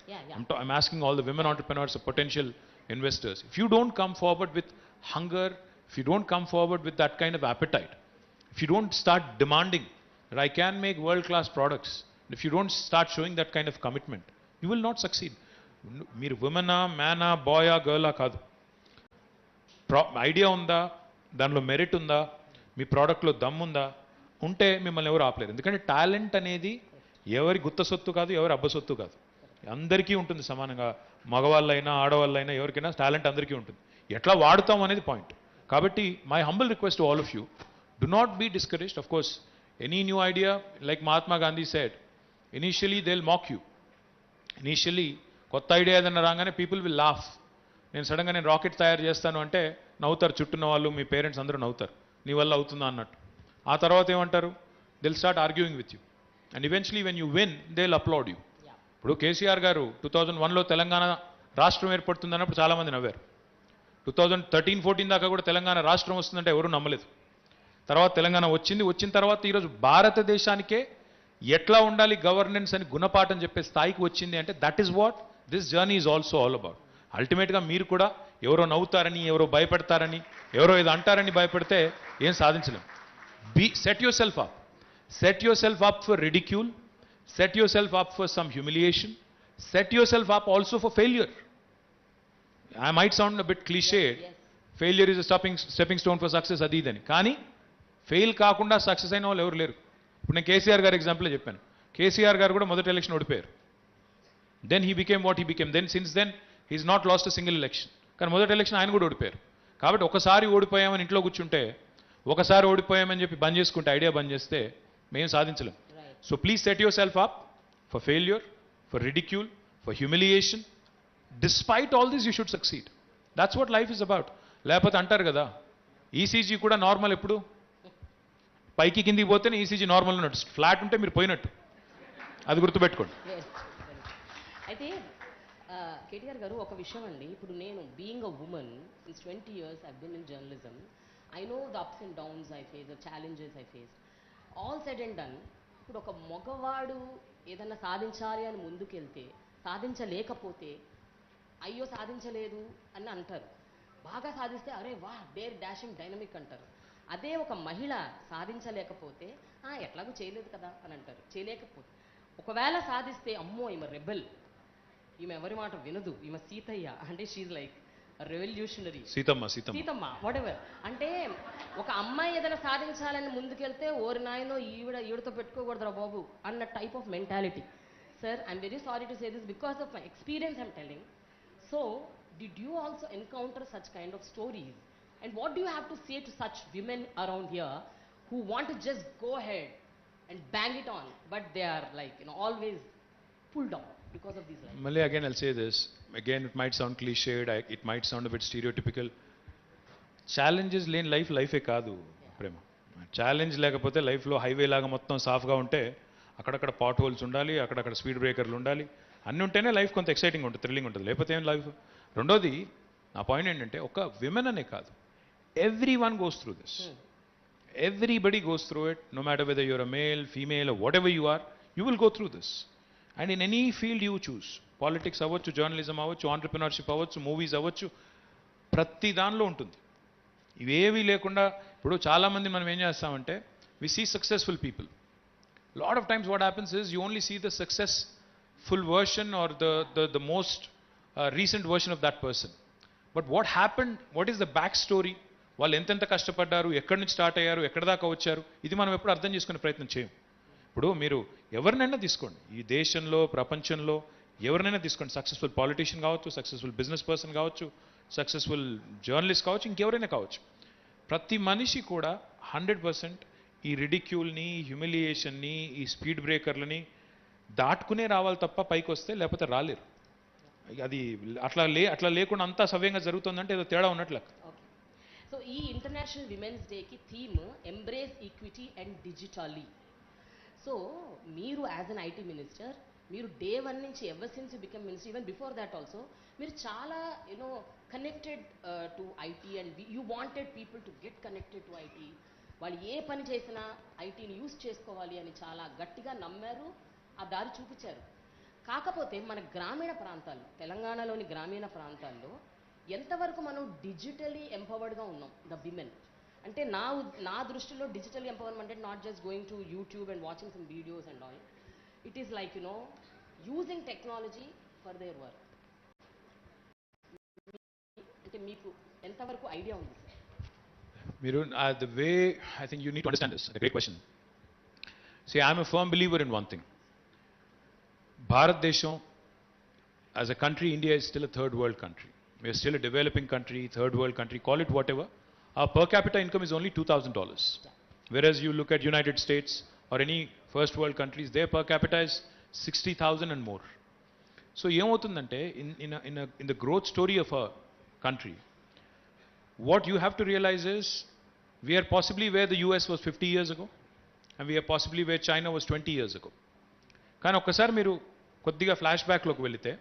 I'm asking all the women entrepreneurs, potential investors, if you don't come forward with hunger, if you don't come forward with that kind of appetite, if you don't start demanding that I can make world-class products If you don't start showing that kind of commitment, you will not succeed. మీరు ఉమెనా, మ్యానా, బాయా, గర్లా కాదు. Idea ఉందా, దానిలో merit ఉందా, మీ ప్రోడక్ట్లో దమ్ముందా, ఉంటే మిమ్మల్ని ఎవరు ఆపలేరు. ఎందుకంటే టాలెంట్ అనేది ఎవరి గుత్త సొత్తు కాదు, ఎవరి అబ్బ సొత్తు కాదు. అందరికీ ఉంటుంది సమానంగా. మగవాళ్ళైనా ఆడవాళ్ళైనా ఎవరికైనా టాలెంట్ అందరికీ ఉంటుంది. ఎట్లా వాడుతాం అనేది పాయింట్. కాబట్టి my humble request to all of you, do not be discouraged. Of course any new idea, like Mahatma Gandhi said, initially they will mock you. Initially కొత్త ఐడియా ఏదైనా రాగానే పీపుల్ విల్ లాఫ్. నేను సడన్గా నేను రాకెట్ తయారు చేస్తాను అంటే నవ్వుతారు, చుట్టున్న వాళ్ళు, మీ పేరెంట్స్ అందరూ నవ్వుతారు, నీ వల్ల అవుతుందా అన్నట్టు. ఆ తర్వాత ఏమంటారు, they'll start arguing with you, and eventually when you win they will applaud you. ఇప్పుడు కేసీఆర్ గారు 2001లో తెలంగాణ రాష్ట్రం ఏర్పడుతుంది అన్నప్పుడు చాలామంది నవ్వారు. 2013-14 దాకా కూడా తెలంగాణ రాష్ట్రం వస్తుందంటే ఎవరూ నమ్మలేదు. తర్వాత తెలంగాణ వచ్చింది. వచ్చిన తర్వాత ఈరోజు భారతదేశానికే ఎట్లా ఉండాలి గవర్నెన్స్ అని గుణపాఠం చెప్పే స్థాయికి వచ్చింది. అంటే that is what this journey is also all about. అల్టిమేట్గా మీరు కూడా ఎవరో నవ్వుతారని, ఎవరో భయపెడతారని, ఎవరో ఏదో అంటారని భయపడితే ఏం సాధించలేం. Set yourself up. Set yourself up for ridicule. Set yourself up for some humiliation. Set yourself up also for failure. I might sound a bit cliched. Yes. Failure is a stepping stone for success, అది ఇదని. కానీ fail కాకుండా success అయిన వాళ్ళు ఎవరు లేరు. ఇప్పుడు నేను కేసీఆర్ గారి ఎగ్జాంపుల్ చెప్పాను. కేసీఆర్ గారు కూడా మొదటి ఎలక్షన్ ఓడిపోయారు. Then he became what he became. Then since then he is not lost a single election. కానీ మొదటి ఎలక్షన్ ఆయన కూడా ఓడిపోయారు. కాబట్టి ఒకసారి ఓడిపోయామని ఇంట్లో కూర్చుంటే, ఒకసారి ఓడిపోయామని చెప్పి బంద్ చేసుకుంటే, ఐడియా బంద్ చేస్తే మేము సాధించలేం. So please set yourself up for failure, for ridicule, for humiliation. Despite all this, you should succeed. That's what life is about. లేకపోతే అంటారు కదా, ఈసీజీ కూడా నార్మల్. ఎప్పుడు పైకి కిందికి పోతేనే ఈసీజీ నార్మల్ ఉన్నట్టు. ఫ్లాట్ ఉంటే మీరు పోయినట్టు. అది గుర్తుపెట్టుకోండి. అయితే కేటీఆర్ గారు ఒక విషయం అండి, ఇప్పుడు నేను being a women since 20 years I been in journalism. I know the ups and downs I face, the challenges I face. All said and done, ఇప్పుడు ఒక మగవాడు ఏదన్నా సాధించాలి అని ముందుకెళ్తే, సాధించలేకపోతే అయ్యో సాధించలేదు అని అంటారు. బాగా సాధిస్తే అరే వా డేర్ డాషింగ్ డైనమిక్ అంటారు. అదే ఒక మహిళ సాధించలేకపోతే ఎట్లాగో చేయలేదు కదా అని అంటారు. చేయలేకపోతే ఒకవేళ సాధిస్తే అమ్మో ఈమె రెబెల్, ఈమె ఎవరి మాట వినదు, ఈమె సీతయ్య అంటే she's like revolutionary, Seethamma what ever. అంటే ఒక అమ్మాయి ఏదైనా సాధించాలని ముందుకెళ్తే ఓరి నాయనో ఈవిడతో పెట్టుకోకూడదురా బాబు అన్న type of mentality. Sir I'm very sorry to say this because of my experience I'm telling. So did you also encounter such kind of stories, and what do you have to say to such women around here who want to just go ahead and bang it on, but they are like always pulled down because of these lines? Malay, again I'll say this. Again, it might sound cliched, it might sound a bit stereotypical. Challenges లేని లైఫే కాదు ప్రేమ. Challenge లేకపోతే లైఫ్లో highway లాగా మొత్తం సాఫ్గా ఉంటే అక్కడక్కడ pot holes ఉండాలి, అక్కడక్కడ స్పీడ్ బ్రేకర్లు ఉండాలి. అన్నీ ఉంటేనే లైఫ్ కొంత ఎక్సైటింగ్ ఉంటుంది, థ్రిల్లింగ్ ఉంటుంది. లేకపోతే ఏం లైఫ్. రెండోది నా పాయింట్ ఏంటంటే, ఒక విమెన్ అనే కాదు, every one goes through this. Everybody goes through it, no matter whether you're a male, female, or whatever you are, you will go through this. And in any field you choose, politics avachchu, journalism avachchu, entrepreneurship avachchu, movies avachchu, ప్రతి దానిలో ఉంటుంది. ఇవేవి లేకుండా ఇప్పుడు చాలామంది మనం ఏం చేస్తామంటే, we see successful people. Lot of times what happens is you only see the successful version or the most recent version of that person. But what happened, what is the back story, వాళ్ళు ఎంతెంత కష్టపడ్డారు, ఎక్కడి నుంచి start అయ్యారు, ఎక్కడి దాకా వచ్చారు, ఇది మనం ఎప్పుడు అర్థం చేసుకునే ప్రయత్నం చేయం. ఇప్పుడు మీరు ఎవరినైనా తీసుకోండి, ఈ దేశంలో ప్రపంచంలో ఎవరినైనా తీసుకోండి, సక్సెస్ఫుల్ పాలిటీషియన్ కావచ్చు, సక్సెస్ఫుల్ బిజినెస్ పర్సన్ కావచ్చు, సక్సెస్ఫుల్ జర్నలిస్ట్ కావచ్చు, ఇంకెవరైనా కావచ్చు, ప్రతి మనిషి కూడా 100% ఈ రిడిక్యూల్ని, హ్యూమిలియేషన్ని, ఈ స్పీడ్ బ్రేకర్లని దాటుకునే రావాలి తప్ప పైకి వస్తే లేకపోతే రాలేరు. అది అట్లా లేకుండా అంతా సవ్యంగా జరుగుతుందంటే ఏదో తేడా ఉన్నట్లు. సో ఈ ఇంటర్నేషనల్ విమెన్స్ డేకి theme embrace equity and digitally. So మీరు యాజ్ అన్ ఐటీ మినిస్టర్, మీరు డే 1 నుంచి ever since you become minister, even before that also, మీరు చాలా connected to IT and you wanted people to get connected to IT. వాళ్ళు ఏ పని చేసినా ఐటీని use చేసుకోవాలి అని చాలా గట్టిగా నమ్మారు, ఆ దారి చూపించారు. కాకపోతే మన గ్రామీణ ప్రాంతాల్లో, తెలంగాణలోని గ్రామీణ ప్రాంతాల్లో ఎంతవరకు మనం డిజిటలీ ఎంపవర్డ్గా ఉన్నాం ద విమెన్ అంటే నా దృష్టిలో డిజిటల్ ఎంపవర్మెంట్ అంటే not just going to YouTube and watching some videos and all. it is like, using technology for their work. అంటే మీకు ఎంతవరకు ఐడియా ఉంది sir? Mirun, the way I think you need to understand this, a great question. See, I'm a firm believer in one thing. Bharat Desham, as a country, India is still a third world country. We are still a developing country, third world country, call it whatever. Our per capita income is only $2,000. Whereas you look at United States or any first world countries, their per capita is 60,000 and more. So, ఏమవుతుందంటే in the growth story of a country, what you have to realize is we are possibly where the US was 50 years ago and we are possibly where China was 20 years ago. కానీ ఒక్కసారి మీరు కొద్దిగా flash బ్యాక్లోకి వెళితే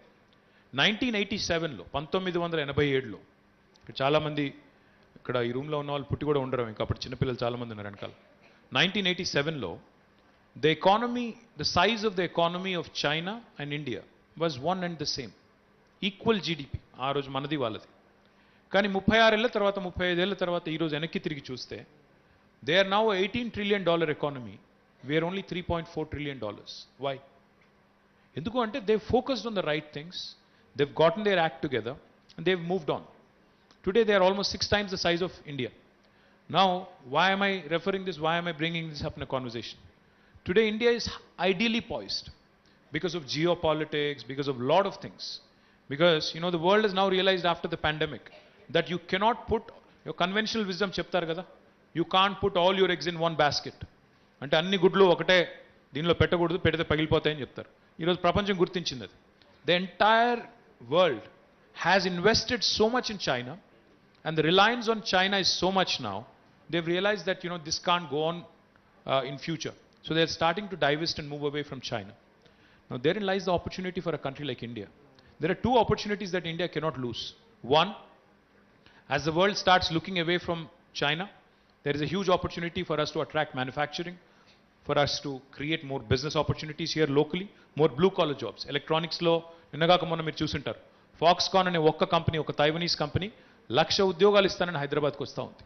1987లో 1987లో చాలామంది ఇక్కడ ఈ రూమ్లో ఉన్న వాళ్ళు పుట్టి కూడా ఉండరు, ఇంకా అప్పుడు చిన్నపిల్లలు చాలామంది ఉన్నారు వెనకాల. 1987లో the economy, the size of the economy of China and India was one and the same, equal GDP. ఆ రోజు మనది వాళ్ళది. కానీ 36 ఏళ్ల తర్వాత 35 ఏళ్ల తర్వాత ఈరోజు వెనక్కి తిరిగి చూస్తే they are now $18 trillion economy, we are only $3.4 trillion. Why? ఎందుకు అంటే they focused on the right things, they've gotten their act together and they've moved on. Today they are almost 6 times the size of India. Now, why am I referring this? Why am I bringing this up in a conversation? Today India is ideally poised because of geopolitics, because of lot of things. Because, the world has now realized after the pandemic that you cannot put, your conventional wisdom చెప్తారు కదా, you can't put all your eggs in one basket. అంటే అన్ని గుడ్లు ఒకటే దీనిలో పెట్టకూడదు, పెడితే పగిలిపోతాయని చెప్తారు. ఈరోజు ప్రపంచం గుర్తించింది అది. The entire world has invested so much in China and the reliance on China is so much now, they've realized that, this can't go on in future. So they're starting to divest and move away from China. Now therein lies the opportunity for a country like India. There are two opportunities that India cannot lose. One, as the world starts looking away from China, there is a huge opportunity for us to attract manufacturing, for us to create more business opportunities here locally, more blue collar jobs. Electronics lo నిన్నగాక మొన్న మీరు చూసుంటారు, Foxconn అనే ఒక్క company, ఒక Taiwanese company 1,00,000 ఉద్యోగాలు ఇస్తానని హైదరాబాద్కి వస్తూ ఉంది.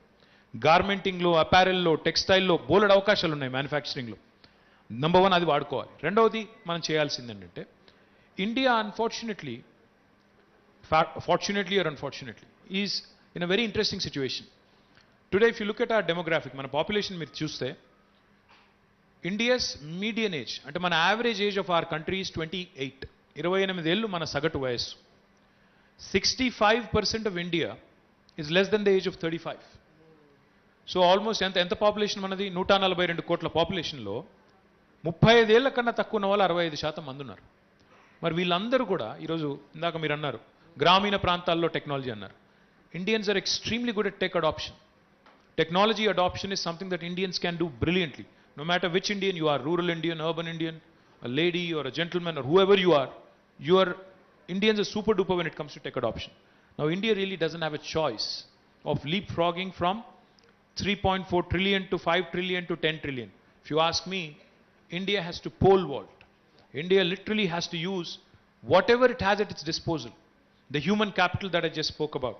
గార్మెంటింగ్లో, అపారెల్లో, టెక్స్టైల్లో బోలెడు అవకాశాలు ఉన్నాయి మ్యానుఫ్యాక్చరింగ్లో. నెంబర్ 1 అది వాడుకోవాలి. రెండవది మనం చేయాల్సింది ఏంటంటే India unfortunately or unfortunately is in a very interesting situation. Today if you look at our demographic, మన పాపులేషన్ మీరు చూస్తే India's median age, అంటే మన average age of our country is 28. 28 ఏళ్ళు మన సగటు వయస్సు. 65% of India is less than the age of 35. So almost ఎంత పాపులేషన్ మనది? 142 కోట్ల పాపులేషన్లో 35 ఏళ్ల కన్నా తక్కువ ఉన్న వాళ్ళు 65% మంది ఉన్నారు. మరి వీళ్ళందరూ కూడా ఈరోజు ఇందాక మీరు అన్నారు గ్రామీణ ప్రాంతాల్లో టెక్నాలజీ అన్నారు. Indians are extremely good at tech adoption. Technology adoption is something that Indians can do brilliantly. No matter which Indian you are, rural Indian, urban Indian, a lady or a gentleman or whoever you are, Indians are super duper when it comes to tech adoption. Now India really doesn't have a choice of leapfrogging from 3.4 trillion to 5 trillion to 10 trillion. If you ask me, India has to pole vault. India literally has to use whatever it has at its disposal. The human capital that I just spoke about.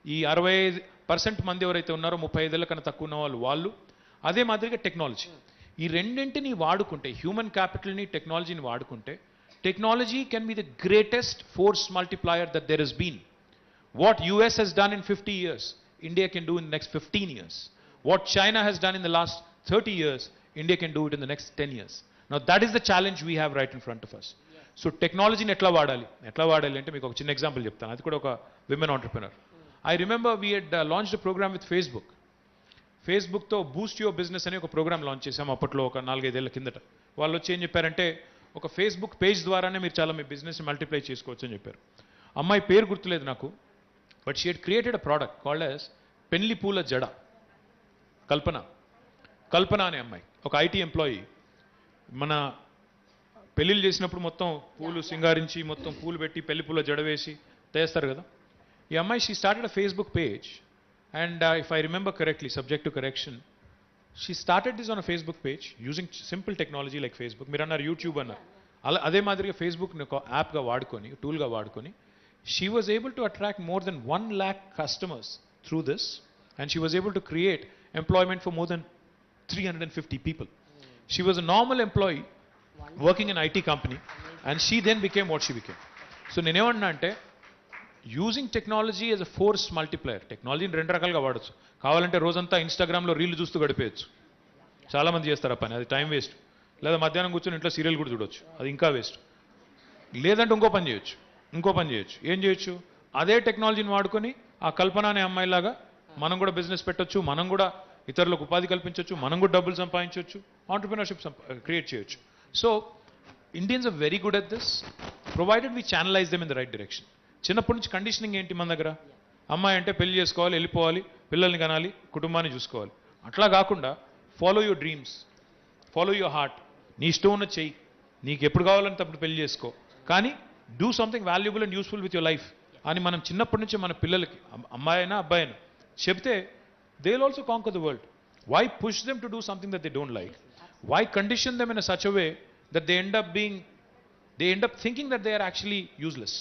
ఈ 65% మంది ఎవరైతే ఉన్నారో 35 ఏళ్ల కన్నా తక్కువ ఉన్న వాళ్ళు, అదే మాదిరిగా టెక్నాలజీ, ఈ రెండింటిని వాడుకుంటే, హ్యూమన్ క్యాపిటల్ని టెక్నాలజీని వాడుకుంటే, technology can be the greatest force multiplier that there has been. What US has done in 50 years, India can do in the next 15 years. What China has done in the last 30 years, India can do it in the next 10 years. Now that is the challenge we have right in front of us. So టెక్నాలజీని ఎట్లా వాడాలి అంటే మీకు ఒక చిన్న example చెప్తాను. అది కూడా ఒక women entrepreneur. I remember we had launched program with ఫేస్బుక్తో బూస్ట్ యువర్ బిజినెస్ అనే ఒక ప్రోగ్రామ్ లాంచ్ చేసాము అప్పట్లో, ఒక 4-5 ఏళ్ల కిందట. వాళ్ళు వచ్చి ఏం చెప్పారంటే, ఒక ఫేస్బుక్ పేజ్ ద్వారానే మీరు చాలా మీ బిజినెస్ మల్టిప్లై చేసుకోవచ్చు అని చెప్పారు. అమ్మాయి పేరు గుర్తులేదు నాకు, but she had created a product called as పెళ్లి పూల జడ. కల్పన అనే అమ్మాయి, ఒక ఐటీ ఎంప్లాయీ. మన పెళ్ళిళ్ళు చేసినప్పుడు మొత్తం పూలు సింగారించి, మొత్తం పూలు పెట్టి పెళ్లి పూల జడ వేసి చేస్తారు కదా. ఈ అమ్మాయి, she started a Facebook page, and if I remember correctly, subject to correction, she started this on a Facebook page using simple technology like Facebook. మీరు అన్నారు యూట్యూబ్ అన్నారు, అదే మాదిరిగా ఫేస్బుక్ని ఒక యాప్గా వాడుకొని, టూల్గా వాడుకొని, she was able to attract more than 1 lakh customers through this, and she was able to create employment for more than 350 people. She was a normal employee working in IT company, and she then became what she became. So నేనేమన్నా అంటే using technology as a force multiplier. టెక్నాలజీని రెండు రకాలుగా వాడచ్చు. కావాలంటే రోజంతా ఇన్స్టాగ్రామ్లో reel చూస్తూ గడిపేయచ్చు. చాలామంది చేస్తారు ఆ పని, అది టైం వేస్ట్. లేదా మధ్యాహ్నం కూర్చొని ఇంట్లో సీరియల్ కూడా చూడొచ్చు, అది ఇంకా వేస్ట్. లేదంటే ఇంకో పని చేయొచ్చు. ఏం చేయొచ్చు? అదే టెక్నాలజీని వాడుకొని ఆ కల్పన అనే అమ్మాయిలాగా మనం కూడా బిజినెస్ పెట్టొచ్చు, మనం కూడా ఇతరులకు ఉపాధి కల్పించవచ్చు, మనం కూడా డబ్బులు సంపాదించవచ్చు, ఆంటర్ప్రినర్షిప్ క్రియేట్ చేయొచ్చు. So Indians are very good at this, provided we channelize them in the right direction. చిన్నప్పటి నుంచి కండిషనింగ్ ఏంటి మన దగ్గర? అమ్మాయి అంటే పెళ్లి చేసుకోవాలి, వెళ్ళిపోవాలి, పిల్లల్ని కనాలి, కుటుంబాన్ని చూసుకోవాలి. అట్లా కాకుండా follow your dreams, follow your heart. నీ ఇష్టం ఉన్న చెయ్యి, నీకు ఎప్పుడు కావాలంటే అప్పుడు పెళ్లి చేసుకో, కానీ do something valuable and useful with your life అని మనం చిన్నప్పటి నుంచి మన పిల్లలకి, అమ్మాయి అయినా అబ్బాయి అయినా చెప్తే they will also conquer the world. Why push them to do something that they don't like? Why condition them in a such a way that they end up thinking that they are actually useless?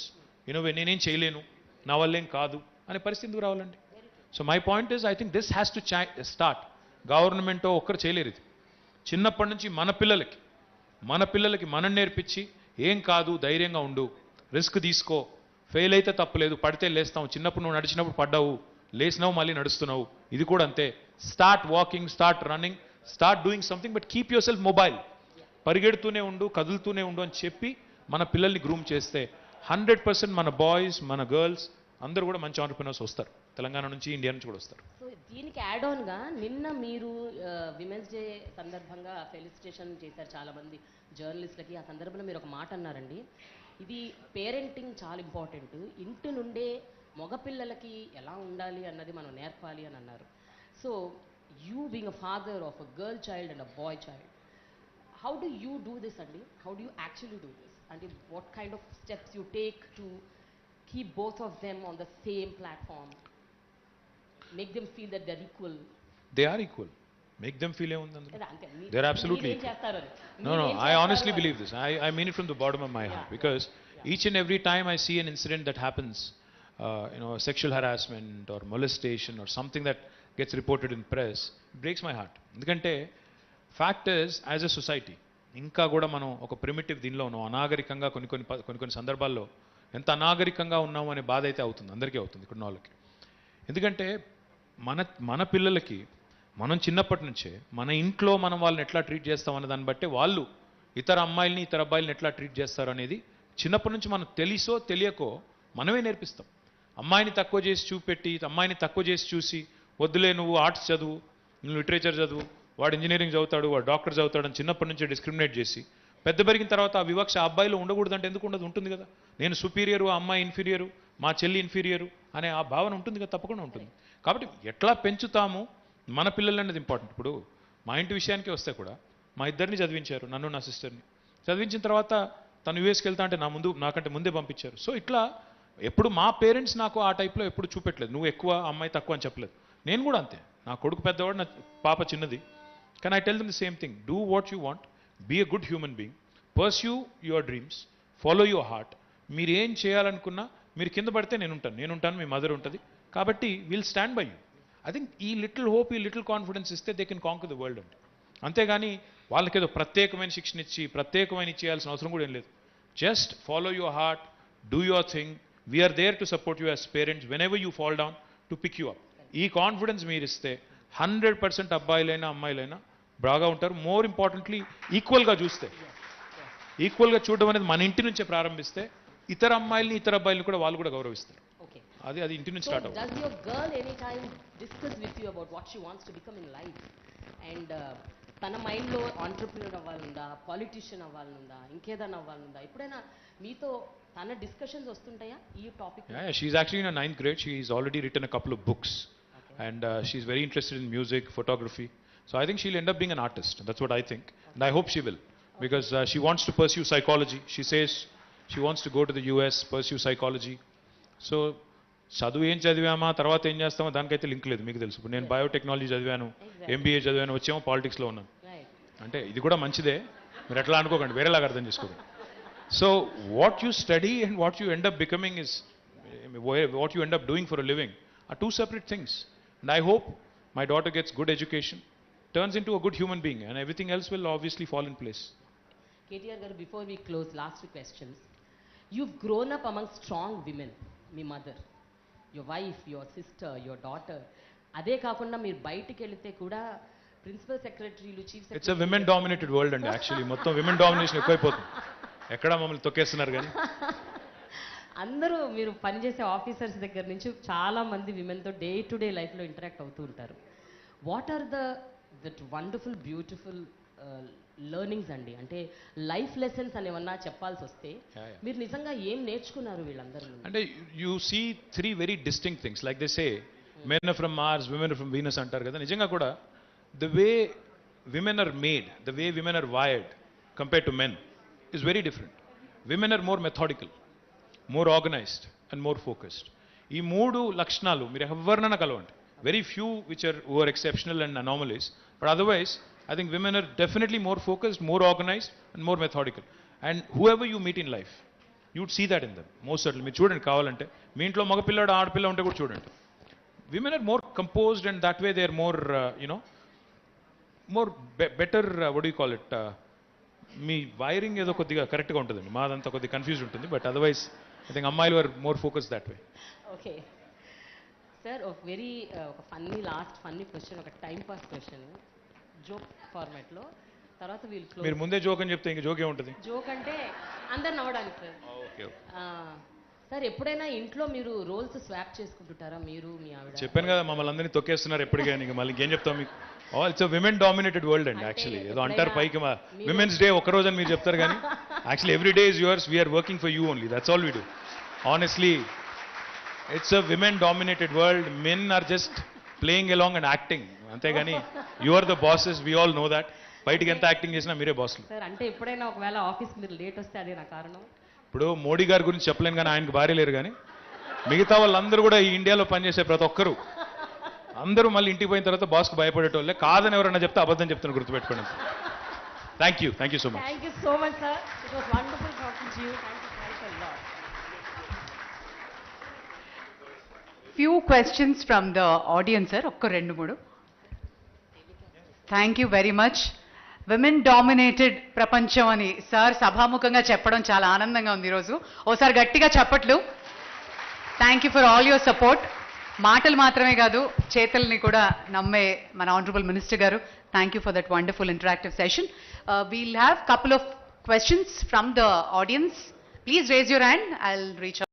నేనేం చేయలేను, నా వల్లేం కాదు అనే పరిస్థితి ఎందుకు రావాలండి? So my point is, I think this has to start. గవర్నమెంటో ఒక్కరు చేయలేరు ఇది. చిన్నప్పటి నుంచి మన పిల్లలకి మనం నేర్పించి, ఏం కాదు, ధైర్యంగా ఉండు, రిస్క్ తీసుకో, ఫెయిల్ అయితే తప్పలేదు, పడితే లేస్తాం. చిన్నప్పుడు నువ్వు నడిచినప్పుడు పడ్డావు, లేచినావు, మళ్ళీ నడుస్తున్నావు, ఇది కూడా అంతే. Start walking, start running, start doing something, but keep yourself mobile. పరిగెడుతూనే ఉండు, కదులుతూనే ఉండు అని చెప్పి మన పిల్లల్ని గ్రూమ్ చేస్తే 100% మన బాయ్స్, మన గర్ల్స్ అందరూ కూడా మంచి ఆంటర్‌ప్రెన్యూర్స్ వస్తారు. తెలంగాణ నుంచి, ఇండియా నుంచి కూడా వస్తారు. సో దీనికి యాడ్ ఆన్గా నిన్న మీరు విమెన్స్ డే సందర్భంగా ఫెలిసిటేషన్ చేశారు చాలామంది జర్నలిస్టులకి. ఆ సందర్భంలో మీరు ఒక మాట అన్నారండి, ఇది పేరెంటింగ్ చాలా ఇంపార్టెంట్, ఇంటి నుండే మగపిల్లలకి ఎలా ఉండాలి అన్నది మనం నేర్పాలి అని అన్నారు. So you being a father of a girl child and a boy child, how do you do this అండి? How do you actually do this? అంటే what kind of steps you take to keep both of them on the same platform, make them feel that they're equal? They are equal. Make them feel ఏముంది? They're absolutely equal. No, I honestly believe this. I mean it from the bottom of my heart, because each and every time I see an incident that happens, sexual harassment or molestation or something that gets reported in press, it breaks my heart. ఎందుకంటే fact is, as a society ఇంకా కూడా మనం ఒక primitive దీనిలో ఉన్నాం. అనాగరికంగా కొన్ని సందర్భాల్లో ఎంత అనాగరికంగా ఉన్నాము అనే బాధ అయితే అవుతుంది, అందరికీ అవుతుంది, ఇక్కడ ఉన్న వాళ్ళకి. ఎందుకంటే మన పిల్లలకి మనం చిన్నప్పటి నుంచే మన ఇంట్లో మనం వాళ్ళని ఎట్లా ట్రీట్ చేస్తాం అనే దాన్ని బట్టే వాళ్ళు ఇతర అమ్మాయిల్ని, ఇతర అబ్బాయిల్ని ఎట్లా ట్రీట్ చేస్తారు అనేది చిన్నప్పటి నుంచి మనం తెలుసో తెలియకో మనమే నేర్పిస్తాం. అమ్మాయిని తక్కువ చేసి చూపెట్టి, అమ్మాయిని తక్కువ చేసి చూసి, వద్దులే నువ్వు ఆర్ట్స్ చదువు, నువ్వు లిటరేచర్ చదువు, వాడు ఇంజనీరింగ్ చదువుతాడు, వాడు డాక్టర్ చదువుతాడు అని చిన్నప్పటి నుంచి డిస్క్రిమినేట్ చేసి, పెద్ద పెరిగిన తర్వాత ఆ వివక్ష ఆ అబ్బాయిలో ఉండకూడదంటే ఎందుకు ఉండదు? ఉంటుంది కదా. నేను సుపీరియరు, ఆ అమ్మాయి ఇన్ఫీరియరు, మా చెల్లి ఇన్ఫీరియరు అనే ఆ భావన ఉంటుంది కదా, తప్పకుండా ఉంటుంది. కాబట్టి ఎట్లా పెంచుతాము మన పిల్లలు అనేది ఇంపార్టెంట్. ఇప్పుడు మా ఇంటి విషయానికి వస్తే కూడా మా ఇద్దరిని చదివించారు, నన్ను నా సిస్టర్ని. చదివించిన తర్వాత తను యూఎస్కి వెళ్తా అంటే నాకంటే ముందే పంపించారు. సో ఇట్లా ఎప్పుడు మా పేరెంట్స్ నాకు ఆ టైప్లో ఎప్పుడు చూపెట్టలేదు, నువ్వు ఎక్కువ, అమ్మాయి తక్కువ అని చెప్పలేదు. నేను కూడా అంతే, నా కొడుకు పెద్దవాడు, నా పాప చిన్నది. Can I tell them the same thing? Do what you want, be a good human being, pursue your dreams, follow your heart. మీరు ఏం చేయాలనుకున్నా మీరు కింద పడితే నేను ఉంటాను, మీ మదర్ ఉంటుంది, కాబట్టి will stand by you. I think ఈ లిటిల్ హోప్, ఈ లిటిల్ కాన్ఫిడెన్స్ ఇస్తే they can canker the world అండి. అంతేగాని వాళ్ళకి ఏదో ప్రత్యేకమైన శిక్షణ ఇచ్చి ప్రత్యేకమైన చేయాల్సిన అవసరం కూడా ఏం లేదు. Just follow your heart, do your thing, we are there to support you as parents whenever you fall down to pick you up. ఈ కాన్ఫిడెన్స్ మీరు ఇస్తే 100% అబ్బాయిలైనా అమ్మాయిలైనా బాగా ఉంటారు. మోర్ ఇంపార్టెంట్లీ ఈక్వల్గా చూస్తే, ఈక్వల్గా చూడడం అనేది మన ఇంటి నుంచే ప్రారంభిస్తే ఇతర అమ్మాయిల్ని, ఇతర అబ్బాయిల్ని కూడా వాళ్ళు కూడా గౌరవిస్తారు. అది ఇంటి నుంచి స్టార్ట్ అవుతుంది. Does your girl anytime discuss with you about what she wants to become in life? And తన మైండ్లో ఆంటర్ప్రినర్ అవ్వాలనుందా, పాలిటీషియన్ అవ్వాలనుందా, ఇంకేదైనా అవ్వాలనుందా? ఎప్పుడైనా మీతో తన డిస్కషన్స్ వస్తుంటాయా ఈ topic? Yeah, she's actually in a 9th grade. She's already written a couple of books. And she's very interested in music, photography. So I think she'll end up being an artist. That's what I think. And I hope she will. Because she wants to pursue psychology. She says she wants to go to the US, pursue psychology. So చదువు ఏం చదివామా, తర్వాత ఏం చేస్తామో దానికైతే link లేదు, మీకు తెలుసు. ఇప్పుడు నేను బయోటెక్నాలజీ చదివాను, ఎంబీఏ చదివాను, వచ్చేమో పాలిటిక్స్లో ఉన్నాను. అంటే ఇది కూడా మంచిదే, మీరు ఎట్లా అనుకోకండి, వేరేలాగా అర్థం చేసుకోండి. So what you study and what you end up becoming is, what you end up doing for a living are two separate things. And I hope my daughter gets good education, turns into a good human being, and everything else will obviously fall in place. KTR garu, before we close, last two questions. You've grown up among strong women, me mother, your wife, your sister, your daughter. అదే కాకుండా మీరు బయటికి వెళితే కూడా principal సెక్రటరీలు, chief it's a women dominated world అండి. Actually మొత్తం women domination ఎక్కువైపోతుంది. ఎక్కడ మమ్మల్ని తొక్కేస్తున్నారు కానీ అందరూ మీరు పనిచేసే ఆఫీసర్స్ దగ్గర నుంచి చాలా మంది విమెన్తో డే టు డే లైఫ్లో ఇంటరాక్ట్ అవుతూ ఉంటారు. What are that wonderful beautiful learnings అండి, అంటే లైఫ్ లెసన్స్ అని ఏమన్నా చెప్పాల్సి వస్తే మీరు నిజంగా ఏం నేర్చుకున్నారు వీళ్ళందరూ? అంటే you see 3 very distinct things. Like they say men are from Mars, women are from Venus అంటారు కదా. నిజంగా కూడా the way women are made, the way women are wired compared to men is very different. Women are more methodical, more organised and more focused. ఈ 3 లక్షణాలు మీరు ఎవరినైనా కలవండి. Very few which are exceptional and anomalies, but otherwise I think women are definitely more focused, more organized and more methodical. And whoever you meet in life, you'd see that in them. Most certainly. మీరు చూడండి కావాలంటే మీ ఇంట్లో మగ పిల్లాడు ఆడపిల్ల ఉంటే కూడా చూడండి. Women are more composed and that way they are more, more better, what do you call it? మీ వైరింగ్ ఏదో కొద్దిగా కరెక్ట్గా ఉంటుందండి. మాదంతా కొద్దిగా కన్ఫ్యూజ్ ఉంటుంది. బట్ అదర్వైజ్ ఐ థింక్ అమ్మాయిలు are more focus that way. Okay sir, ఒక వెరీ ఒక ఫన్నీ క్వశ్చన్, ఒక టైం పాస్ క్వశ్చన్, జోక్ ఫార్మాట్లో. తర్వాత వీళ్ళు మీరు ముందే జోక్ అని చెప్తే ఇంక జోక్ ఏముంటుంది? జోక్ అంటే అందరు నవ్వడానికి సార్. ఓకే సార్, ఎప్పుడైనా ఇంట్లో మీరు రోల్స్ స్వాప్ చేసుకుంటుంటారా మీరు మీ ఆవిడ? చెప్పాను కదా మమ్మల్ని అందరినీ తొక్కేస్తున్నారు ఎప్పటికీ. మళ్ళీ ఏం చెప్తాం మీకు? ఇట్స్ విమెన్ డామినేటెడ్ వరల్డ్ అండి. యాక్చువల్లీ ఏదో అంటారు పైకి విమెన్స్ డే ఒక్కరోజు అని మీరు చెప్తారు కానీ actually every day is yours. We are working for you only. That's all we do. Honestly it's a women dominated world. Men are just playing along and acting, అంతేగాని you are the bosses. We all know that. బయటికి ఎంత acting చేసినా మీరే బాసులు. Sir, అంటే ఎప్పుడైనా ఒకవేళ office మీరు late వస్తే అదే నా కారణం? ఇప్పుడు మోడీ గారి గురించి చెప్పలేను కానీ ఆయనకు భార్య లేరు కానీ మిగతా వాళ్ళందరూ కూడా ఈ ఇండియాలో పనిచేసే ప్రతి ఒక్కరు అందరూ మళ్ళీ ఇంటికి పోయిన తర్వాత బాస్కు భయపడేటోళ్ళే. కాదని ఎవరన్నా చెప్తే అబద్ధం చెప్తాను, గుర్తుపెట్టుకోండి. Thank you so much. Thank you so much sir. It was wonderful talking to you. Thank you lot. Few questions from the audience, sir. ఒక్క 2-3. Thank you very much. Women dominated ప్రపంచం అని సార్ సభాముఖంగా చెప్పడం చాలా ఆనందంగా ఉంది ఈరోజు. ఓసారి గట్టిగా చప్పట్లు. Thank you for all your support. మాటలు మాత్రమే కాదు, చేతల్ని కూడా నమ్మే మన ఆనరబుల్ మినిస్టర్ గారు. Thank you for that wonderful interactive session. We'll have couple of questions from the audience. Please raise your hand. I'll reach out.